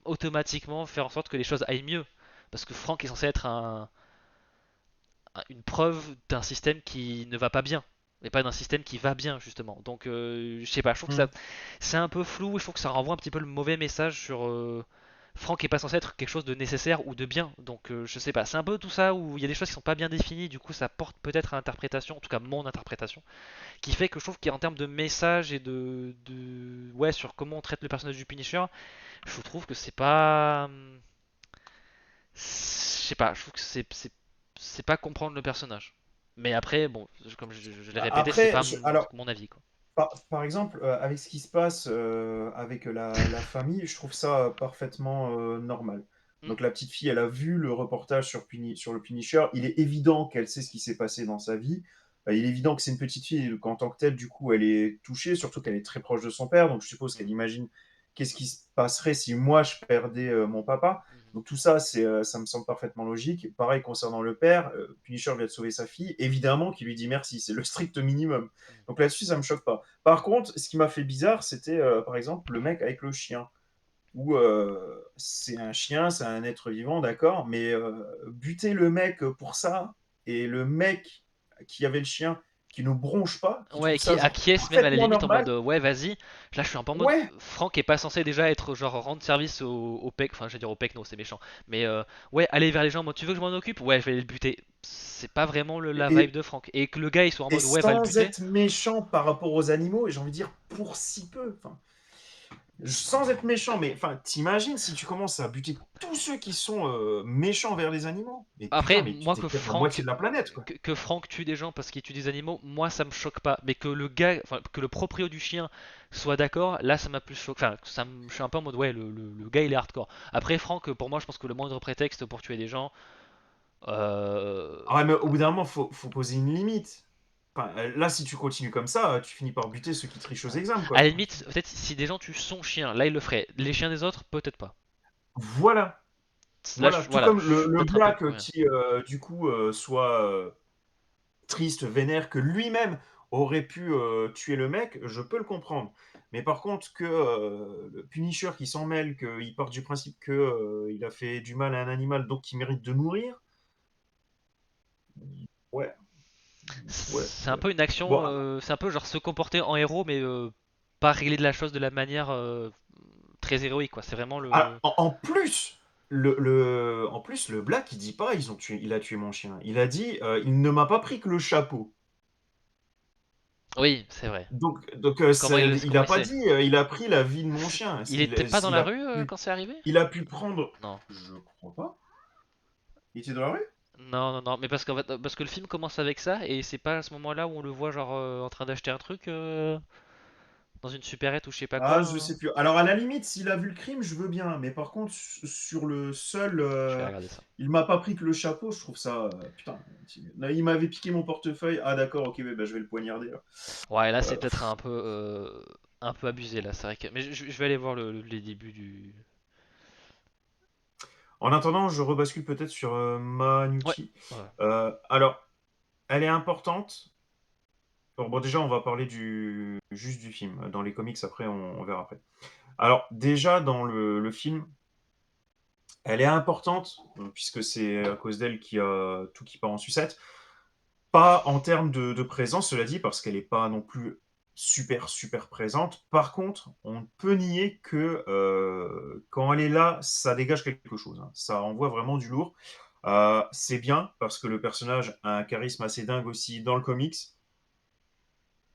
automatiquement faire en sorte que les choses aillent mieux. Parce que Franck est censé être une preuve d'un système qui ne va pas bien. Et pas d'un système qui va bien, justement. Donc, je sais pas, je trouve que Hmm. ça, c'est un peu flou et je trouve que ça renvoie un petit peu le mauvais message sur. Franck est pas censé être quelque chose de nécessaire ou de bien. Donc je sais pas, c'est un peu tout ça où il y a des choses qui sont pas bien définies, du coup ça porte peut-être à interprétation, en tout cas mon interprétation, qui fait que je trouve qu'en termes de message et ouais, sur comment on traite le personnage du Punisher, je trouve que c'est pas, je sais pas, je trouve que c'est pas comprendre le personnage. Mais après, bon, comme je l'ai répété, c'est Après, pas alors, mon avis, quoi. par exemple, avec ce qui se passe avec la famille, je trouve ça parfaitement normal. Hmm, Donc la petite fille, elle a vu le reportage sur le Punisher. Il est évident qu'elle sait ce qui s'est passé dans sa vie. Il est évident que c'est une petite fille, et qu'en tant que telle, du coup, elle est touchée, surtout qu'elle est très proche de son père. Donc je suppose hmm, qu'elle imagine qu'est-ce qui se passerait si moi je perdais mon papa. hmm, Donc tout ça, ça me semble parfaitement logique. Pareil concernant le père, Punisher vient de sauver sa fille. Évidemment qu'il lui dit merci, c'est le strict minimum. hmm. Donc là-dessus, ça me choque pas. Par contre, ce qui m'a fait bizarre, c'était par exemple le mec avec le chien. Où c'est un chien, c'est un être vivant, d'accord, mais buter le mec pour ça, et le mec qui avait le chien qui ne bronche pas, qui trouve Ouais, ça qui genre acquiesce même à la parfaitement limite en mode normal, ouais, vas-y. Là, je suis un peu en mode ouais. Franck est pas censé déjà être genre rendre service au PEC, enfin, je vais dire au PEC, non, c'est méchant. Mais ouais, aller vers les gens en mode tu veux que je m'en occupe? Ouais, je vais aller le buter. C'est pas vraiment la vibe Et, de Franck. Et que le gars il soit en et mode ouais, va le sans buter. être méchant par rapport aux animaux, et j'ai envie de dire pour si peu. Enfin, sans être méchant, mais enfin, t'imagines si tu commences à buter tous ceux qui sont méchants vers les animaux. Mais Après, putain, mais tu moi détruis la moitié de la planète, quoi. Que Franck tue des gens parce qu'il tue des animaux, moi ça me choque pas. Mais que le gars, enfin que le proprio du chien soit d'accord, là ça m'a plus choqué. Enfin, je suis un peu en mode ouais, le gars il est hardcore. Après, Franck, pour moi, je pense que le moindre prétexte pour tuer des gens, euh, Ah ouais, mais au bout d'un moment, faut poser une limite. Enfin, là, si tu continues comme ça, tu finis par buter ceux qui trichent aux ouais. examens, À quoi. la Enfin, limite, peut-être si des gens tuent son chien, là il le ferait. Les chiens des autres, peut-être pas. voilà, Là, voilà. Tout voilà, comme je suis le peut-être un peu Black plus. Ouais. qui, du coup, soit triste, vénère, que lui-même aurait pu tuer le mec, je peux le comprendre. Mais par contre, que le Punisher qui s'en mêle, qu'il part du principe que il a fait du mal à un animal, donc il mérite de mourir, ouais, ouais, C'est un ouais. peu une action, Bon, c'est un peu genre se comporter en héros, mais pas régler de la chose de la manière très héroïque, quoi. C'est vraiment ah, le. en plus, en plus, le Black, il dit pas, il a tué mon chien. Il a dit, il ne m'a pas pris que le chapeau. Oui, c'est vrai. Donc il Comment a il pas sait? dit, il a pris la vie de mon chien. Il était pas dans Il la a rue pu, quand c'est arrivé? il a pu prendre. Non. Je crois pas. Il était dans la rue? Non, non, non, mais parce qu'en fait, parce que le film commence avec ça et c'est pas à ce moment-là où on le voit genre en train d'acheter un truc dans une supérette ou je sais pas quoi. Ah, je sais plus. Alors, à la limite, s'il a vu le crime, je veux bien. Mais par contre, sur le seul, Je vais regarder ça. il m'a pas pris que le chapeau, je trouve ça. Putain. Là, il m'avait piqué mon portefeuille. Ah, d'accord, ok, ouais, bah, je vais le poignarder, là. Ouais, là c'est Euh, peut-être un peu abusé là, c'est vrai que. Mais je vais aller voir les débuts du. En attendant, je rebascule peut-être sur Ouais. Manucci. Ouais. Alors, elle est importante. Bon, déjà, on va parler juste du film. Dans les comics, après, on verra après. Alors, déjà, dans le film, elle est importante, puisque c'est à cause d'elle qu'il y a tout qui part en sucette. Pas en termes de présence, cela dit, parce qu'elle n'est pas non plus super, super présente. Par contre, on ne peut nier que quand elle est là, ça dégage quelque chose, hein. Ça envoie vraiment du lourd. C'est bien, parce que le personnage a un charisme assez dingue aussi dans le comics.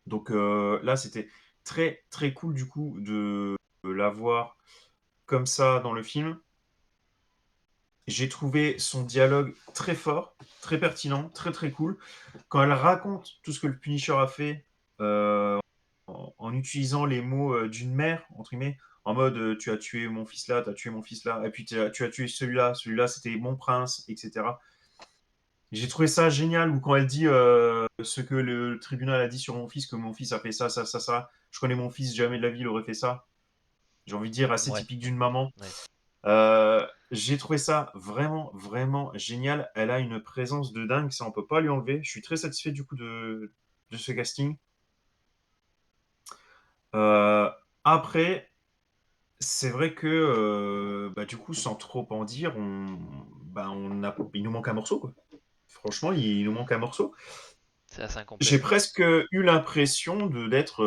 Donc là, c'était très, très cool, du coup, de la voir comme ça dans le film. J'ai trouvé son dialogue très fort, très pertinent, très très cool. Quand elle raconte tout ce que le Punisher a fait en utilisant les mots d'une mère, entre guillemets, en mode tu as tué mon fils là, tu as tué mon fils là, et puis tu as tué celui-là, celui-là c'était mon prince, etc. J'ai trouvé ça génial, ou quand elle dit ce que le tribunal a dit sur mon fils, que mon fils a fait ça, ça, ça, ça. Je connais mon fils, jamais de la vie il aurait fait ça. J'ai envie de dire assez Ouais. typique d'une maman. Ouais. J'ai trouvé ça vraiment, vraiment génial. Elle a une présence de dingue, ça on peut pas lui enlever. Je suis très satisfait du coup de ce casting. Euh, après, c'est vrai que bah, du coup, sans trop en dire, il nous manque un morceau, quoi. Franchement, il nous manque un morceau. C'est assez incomplet, J'ai ouais. presque eu l'impression d'être.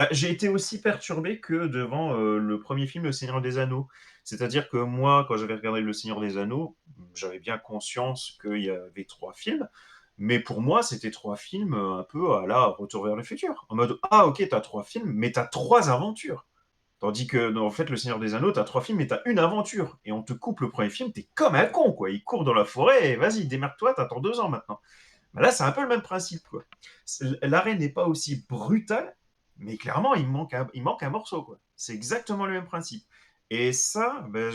J'ai été aussi perturbé que devant le premier film, Le Seigneur des Anneaux. C'est-à-dire que moi, quand j'avais regardé Le Seigneur des Anneaux, j'avais bien conscience qu'il y avait trois films, mais pour moi, c'était trois films un peu à la Retour vers le futur. En mode, ah ok, t'as trois films, mais t'as trois aventures. Tandis que, en fait, Le Seigneur des Anneaux, t'as trois films, mais t'as une aventure. Et on te coupe le premier film, t'es comme un con, quoi. Il court dans la forêt, et vas-y, démerde-toi, t'attends 2 ans maintenant. Bah là, c'est un peu le même principe, quoi. L'arrêt n'est pas aussi brutal, mais clairement, il manque un morceau, quoi. C'est exactement le même principe. Et ça, ben,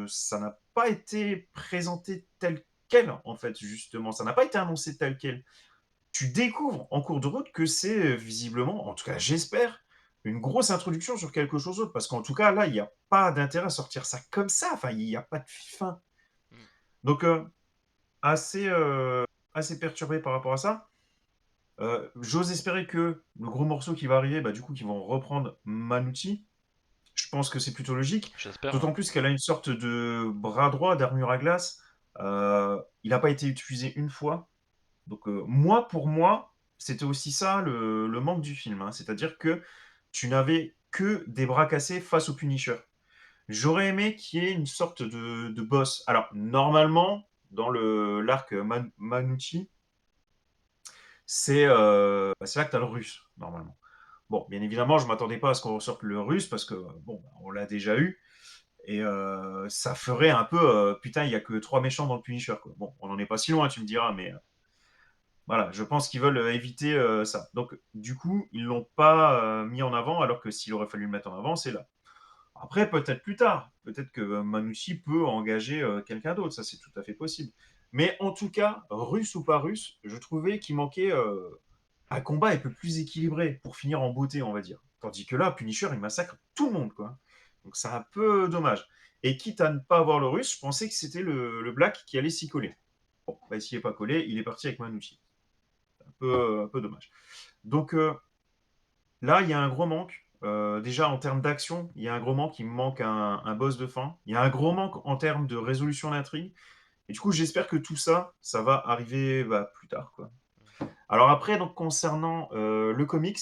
ça n'a pas été présenté tel quel, en fait, justement. Ça n'a pas été annoncé tel quel. Tu découvres en cours de route que c'est visiblement, en tout cas, j'espère, une grosse introduction sur quelque chose d'autre. Parce qu'en tout cas, là, il n'y a pas d'intérêt à sortir ça comme ça. Enfin, il n'y a pas de fin. Mm. Donc, assez, assez perturbé par rapport à ça. J'ose espérer que le gros morceau qui va arriver, bah, du coup, qu'ils vont reprendre Manucci. Je pense que c'est plutôt logique. J'espère, ouais. D'autant plus qu'elle a une sorte de bras droit d'armure à glace. Il n'a pas été utilisé une fois. Donc, moi, pour moi, c'était aussi ça le manque du film, hein. C'est-à-dire que tu n'avais que des bras cassés face au Punisher. J'aurais aimé qu'il y ait une sorte de boss. Alors, normalement, dans l'arc Manucci, c'est là que tu as le russe, normalement. Bon, bien évidemment, je ne m'attendais pas à ce qu'on ressorte le russe parce que, bon, on l'a déjà eu. Et ça ferait un peu, putain, il n'y a que trois méchants dans le Punisher, quoi. Bon, on n'en est pas si loin, tu me diras, mais voilà, je pense qu'ils veulent éviter ça. Donc, du coup, ils ne l'ont pas mis en avant, alors que s'il aurait fallu le mettre en avant, c'est là. Après, peut-être plus tard. Peut-être que Manouchi peut engager quelqu'un d'autre. Ça, c'est tout à fait possible. Mais en tout cas, russe ou pas russe, je trouvais qu'il manquait un combat un peu plus équilibré pour finir en beauté, on va dire. Tandis que là, Punisher, il massacre tout le monde, quoi. Donc c'est un peu dommage. Et quitte à ne pas avoir le russe, je pensais que c'était le Black qui allait s'y coller. Bon, bah, s'il n'est pas collé, il est parti avec Manouchi. Un peu dommage. Donc là, il y a un gros manque. Déjà, en termes d'action, il y a un gros manque. Il me manque un boss de fin. Il y a un gros manque en termes de résolution d'intrigue. Et du coup, j'espère que tout ça, ça va arriver bah, plus tard, quoi. Alors après, donc, concernant le comics,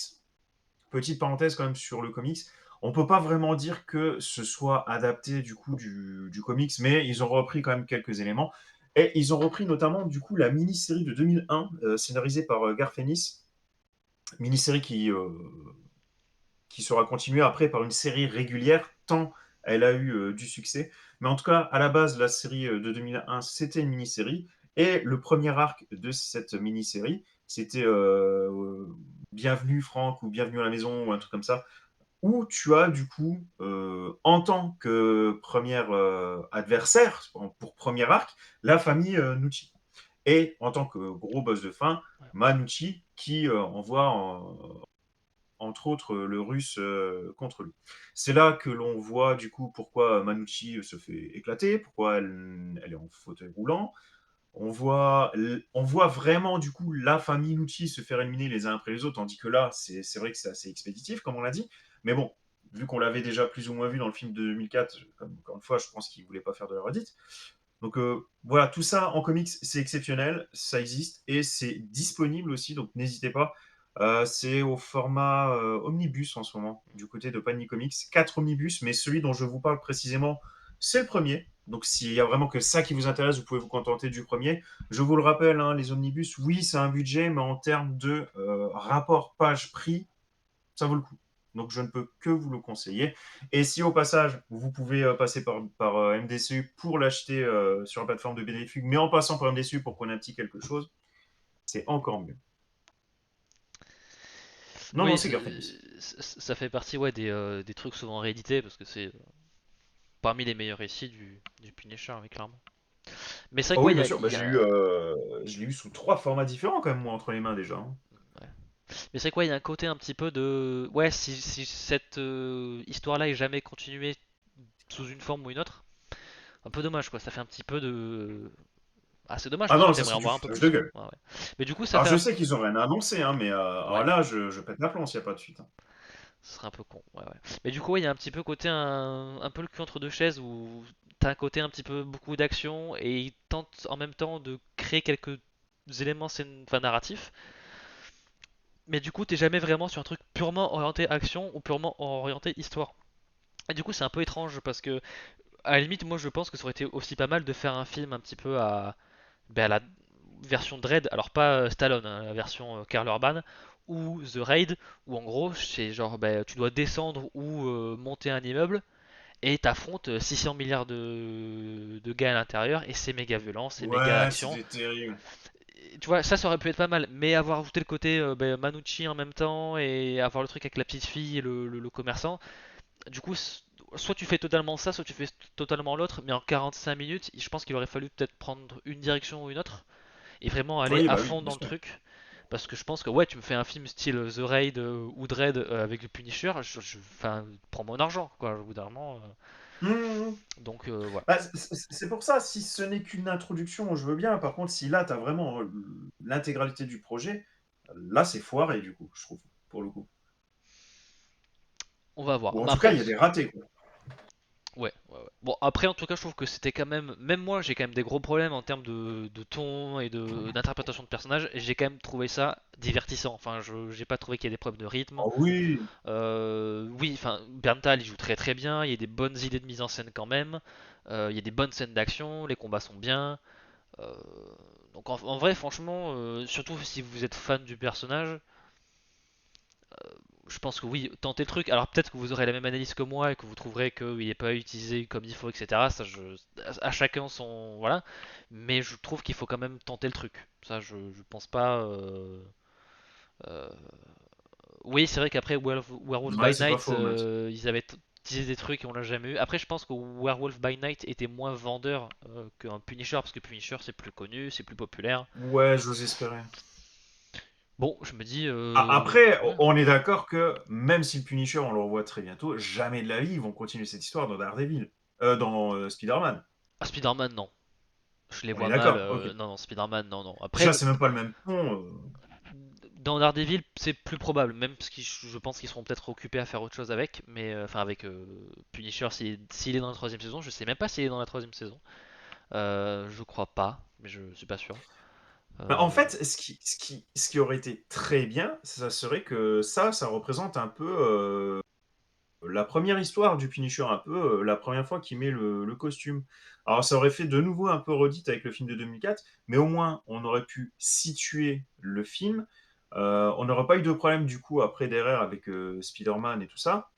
petite parenthèse quand même sur le comics, on peut pas vraiment dire que ce soit adapté du coup du comics, mais ils ont repris quand même quelques éléments. Et ils ont repris notamment du coup la mini-série de 2001, scénarisée par Garth Ennis, mini-série qui sera continuée après par une série régulière, tant elle a eu du succès. Mais en tout cas, à la base, la série de 2001, c'était une mini-série. Et le premier arc de cette mini-série, c'était Bienvenue Franck ou Bienvenue à la maison ou un truc comme ça, où tu as du coup, en tant que premier adversaire, pour premier arc, la famille Nucci. Et en tant que gros boss de fin, Ouais. Manucci qui envoie entre autres le russe contre lui. C'est là que l'on voit du coup pourquoi Manucci se fait éclater, pourquoi elle est en fauteuil roulant. On voit vraiment du coup la famille Nucci se faire éliminer les uns après les autres, tandis que là, c'est vrai que c'est assez expéditif, comme on l'a dit. Mais bon, vu qu'on l'avait déjà plus ou moins vu dans le film de 2004, comme, encore une fois, je pense qu'il ne voulait pas faire de la redite. Donc voilà, tout ça en comics, c'est exceptionnel, ça existe et c'est disponible aussi, donc n'hésitez pas. C'est au format omnibus en ce moment, du côté de Panini Comics. 4 omnibus, mais celui dont je vous parle précisément, c'est le premier. Donc s'il y a vraiment que ça qui vous intéresse, vous pouvez vous contenter du premier. Je vous le rappelle, hein, les omnibus, oui, c'est un budget, mais en termes de rapport page-prix, ça vaut le coup. Donc je ne peux que vous le conseiller. Et si au passage, vous pouvez passer par MDCU pour l'acheter sur la plateforme de Bénéfique, mais en passant par MDCU pour prendre un petit quelque chose, c'est encore mieux. Non, non, Oui, c'est Gartenis. ça fait partie, ouais, des trucs souvent réédités parce que c'est parmi les meilleurs récits du Punisher, oui, clairement. Mais c'est vrai Oh que ouais, oui, bien sûr, bah, ouais, je l'ai eu sous 3 formats différents quand même, moi, entre les mains déjà, hein. mais c'est quoi, il y a un côté un petit peu de. Ouais, si cette histoire-là est jamais continuée sous une forme ou une autre, un peu dommage quoi, ça fait un petit peu de. Ah, c'est dommage Ah parce que non, ça t'aimerais serait en du voir un peu foutage de plus. gueule. Ouais, ouais. Mais du coup, ça Alors fait je un. sais qu'ils ont rien annoncé, hein, mais alors Ouais, là, je pète ma plomb s'il n'y a pas de suite, hein. ce serait un peu con. Ouais, ouais. Mais du coup, ouais, il y a un petit peu côté un peu le cul entre deux chaises où t'as un côté un petit peu beaucoup d'action et ils tentent en même temps de créer quelques éléments enfin, narratifs. mais du coup, t'es jamais vraiment sur un truc purement orienté action ou purement orienté histoire. Et du coup, c'est un peu étrange parce que, à la limite, moi je pense que ça aurait été aussi pas mal de faire un film un petit peu à la version Dread, alors pas Stallone, hein, la version Karl Urban, ou The Raid, où en gros, c'est genre, tu dois descendre ou monter un immeuble et t'affrontes 600 milliards de gars à l'intérieur et c'est méga violent, c'est méga Ouais, action. c'était terrible. Et tu vois, ça aurait pu être pas mal, mais avoir ajouté le côté Manucci en même temps et avoir le truc avec la petite fille et le commerçant, du coup, soit tu fais totalement ça, soit tu fais totalement l'autre, mais en 45 minutes, je pense qu'il aurait fallu peut-être prendre une direction ou une autre et vraiment aller Oui, à bah oui, fond bien dans le sûr. truc. Parce que je pense que ouais, tu me fais un film style The Raid ou Dread avec le Punisher, enfin, prends mon argent, quoi, au bout d'un moment. Mmh. Donc voilà. Bah, c'est pour ça, si ce n'est qu'une introduction, je veux bien. Par contre, si là, tu as vraiment l'intégralité du projet, là, c'est foiré, du coup, je trouve, pour le coup. On va voir. Ou en Mais tout cas, après, il y a des ratés, quoi. ouais. Bon, après, en tout cas, je trouve que c'était quand même moi, j'ai quand même des gros problèmes en termes de ton et d'interprétation de personnage. Et j'ai quand même trouvé ça divertissant. Enfin, j'ai pas trouvé qu'il y ait des problèmes de rythme. Ah oui. Oui, enfin, Berntal, il joue très très bien. Il y a des bonnes idées de mise en scène quand même. Il y a des bonnes scènes d'action. Les combats sont bien. Euh, donc en vrai, franchement, surtout si vous êtes fan du personnage, je pense que oui, tentez le truc. Alors peut-être que vous aurez la même analyse que moi et que vous trouverez qu'il n'est pas utilisé comme il faut, etc. Ça, à chacun son voilà. Mais je trouve qu'il faut quand même tenter le truc. Ça, je pense pas. Euh, Oui, c'est vrai qu'après Werewolf Ouais, by c'est pas Night, faux, Matt. ils avaient utilisé des trucs et on l'a jamais eu. Après, je pense que Werewolf by Night était moins vendeur qu'un Punisher parce que Punisher c'est plus connu, c'est plus populaire. Ouais, j'ose espérer. Bon, je me dis, Après, ouais. on est d'accord que même si le Punisher, on le revoit très bientôt, jamais de la vie, ils vont continuer cette histoire dans Daredevil. Dans Spider-Man. Ah, Spider-Man, non. Je les On est vois mal. d'accord, ok. Non, non, Spider-Man, non, non. Après, Déjà, c'est même pas le même ton. dans Daredevil, c'est plus probable, même parce que je pense qu'ils seront peut-être occupés à faire autre chose avec. Mais, enfin, avec Punisher, s'il est dans la troisième saison, je sais même pas s'il est dans la troisième saison. Je crois pas, mais je suis pas sûr. Bah, en Euh, fait, ce qui aurait été très bien, ça serait que ça représente un peu la première histoire du Punisher, un peu la première fois qu'il met le costume. Alors, ça aurait fait de nouveau un peu redite avec le film de 2004, mais au moins, on aurait pu situer le film. On n'aurait pas eu de problème, du coup, après derrière avec Spider-Man et tout ça.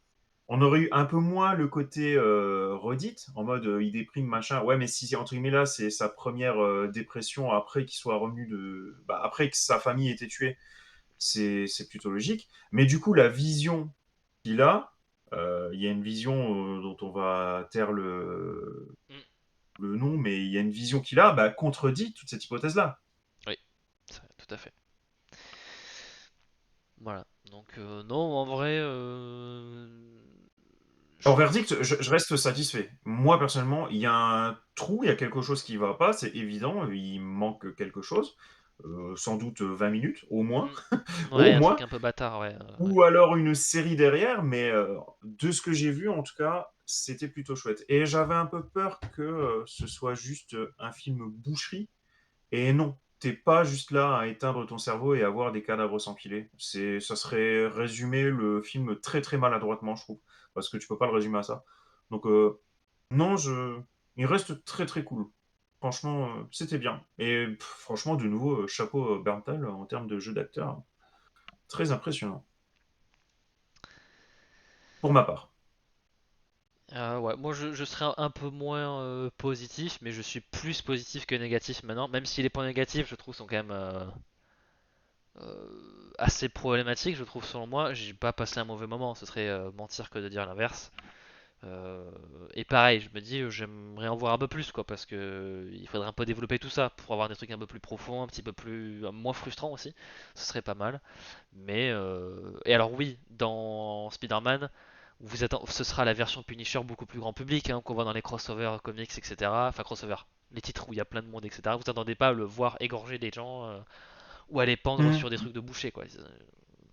On aurait eu un peu moins le côté redite, en mode il déprime, machin. Ouais, mais si, entre guillemets, là, c'est sa première dépression après qu'il soit revenu de. Bah, après que sa famille ait été tuée, c'est plutôt logique. Mais du coup, la vision qu'il a, il y a une vision dont on va taire hmm, le nom, mais il y a une vision qu'il a, bah, contredit toute cette hypothèse-là. oui, tout à fait. Voilà. Donc, non, en vrai, En verdict, je reste satisfait. Moi, personnellement, il y a un trou, il y a quelque chose qui ne va pas, c'est évident, il manque quelque chose. Sans doute 20 minutes, au moins. Au ouais, un truc moins. un peu bâtard, ouais. Ouais. Ou alors une série derrière, mais de ce que j'ai vu, en tout cas, c'était plutôt chouette. Et j'avais un peu peur que ce soit juste un film boucherie. Et non, t'es pas juste là à éteindre ton cerveau et à voir des cadavres s'empiler. Ça serait résumer le film très très maladroitement, je trouve, parce que tu peux pas le résumer à ça. Donc non, il reste très très cool. Franchement, c'était bien. Et franchement, de nouveau, chapeau Berntal en termes de jeu d'acteur, très impressionnant pour ma part. Ouais, moi je serais un peu moins positif, mais je suis plus positif que négatif maintenant. Même si les points négatifs, je trouve, sont quand même assez problématiques, je trouve, selon moi. J'ai pas passé un mauvais moment, ce serait mentir que de dire l'inverse. Euh, et pareil, je me dis, j'aimerais en voir un peu plus, quoi, parce que il faudrait un peu développer tout ça pour avoir des trucs un peu plus profonds, un petit peu plus moins frustrants aussi. Ce serait pas mal. Mais et alors oui, dans Spider-Man, ce sera la version Punisher beaucoup plus grand public, hein, qu'on voit dans les crossovers comics, etc. Enfin crossover, les titres où il y a plein de monde, etc. Vous attendez pas à le voir égorger des gens ou aller pendre sur des Hmm. trucs de boucher, quoi.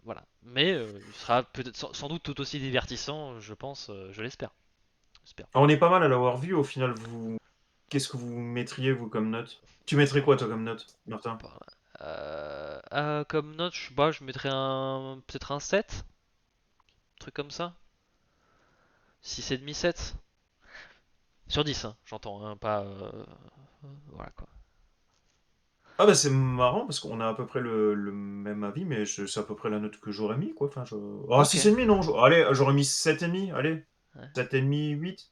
Voilà. Mais il sera peut-être sans doute tout aussi divertissant, je pense, je l'espère. J'espère. On est pas mal à l'avoir vu. Au final, qu'est-ce que vous mettriez, vous, comme note? Tu mettrais quoi, toi, comme note, Martin? Voilà. Comme note, je sais pas, je mettrais peut-être un 7, un truc comme ça. 6,5, 7. Sur 10, hein, j'entends, hein, pas. Voilà quoi. Ah bah c'est marrant parce qu'on a à peu près le même avis, mais c'est à peu près la note que j'aurais mis, quoi. Enfin, Ah, Ok. 6,5, non. Allez, j'aurais mis 7,5, allez. Ouais. 7,5, 8.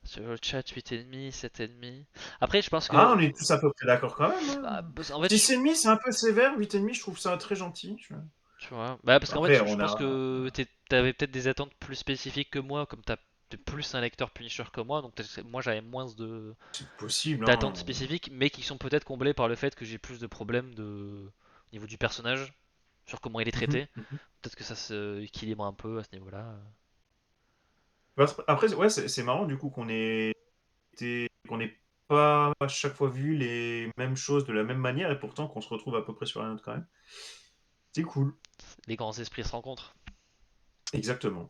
Sur le chat, 8,5, 7,5. Après, je pense Ah, que. on est tous à peu près d'accord quand même, Bah, hein. en fait, 6,5, c'est un peu sévère. 8,5, je trouve ça très gentil. tu vois. Bah, parce qu'en fait, Après, je on pense a... que t'avais peut-être des attentes plus spécifiques que moi, comme t'es plus un lecteur Punisher que moi, donc moi j'avais moins C'est possible, d'attentes hein. spécifiques, mais qui sont peut-être comblées par le fait que j'ai plus de problèmes au niveau du personnage, sur comment il est Mhm, traité. mhm. Peut-être que ça se équilibre un peu à ce niveau-là. Après, ouais, c'est marrant du coup qu'on n'ait pas à chaque fois vu les mêmes choses de la même manière et pourtant qu'on se retrouve à peu près sur la note quand même. C'est cool. Les grands esprits se rencontrent. Exactement.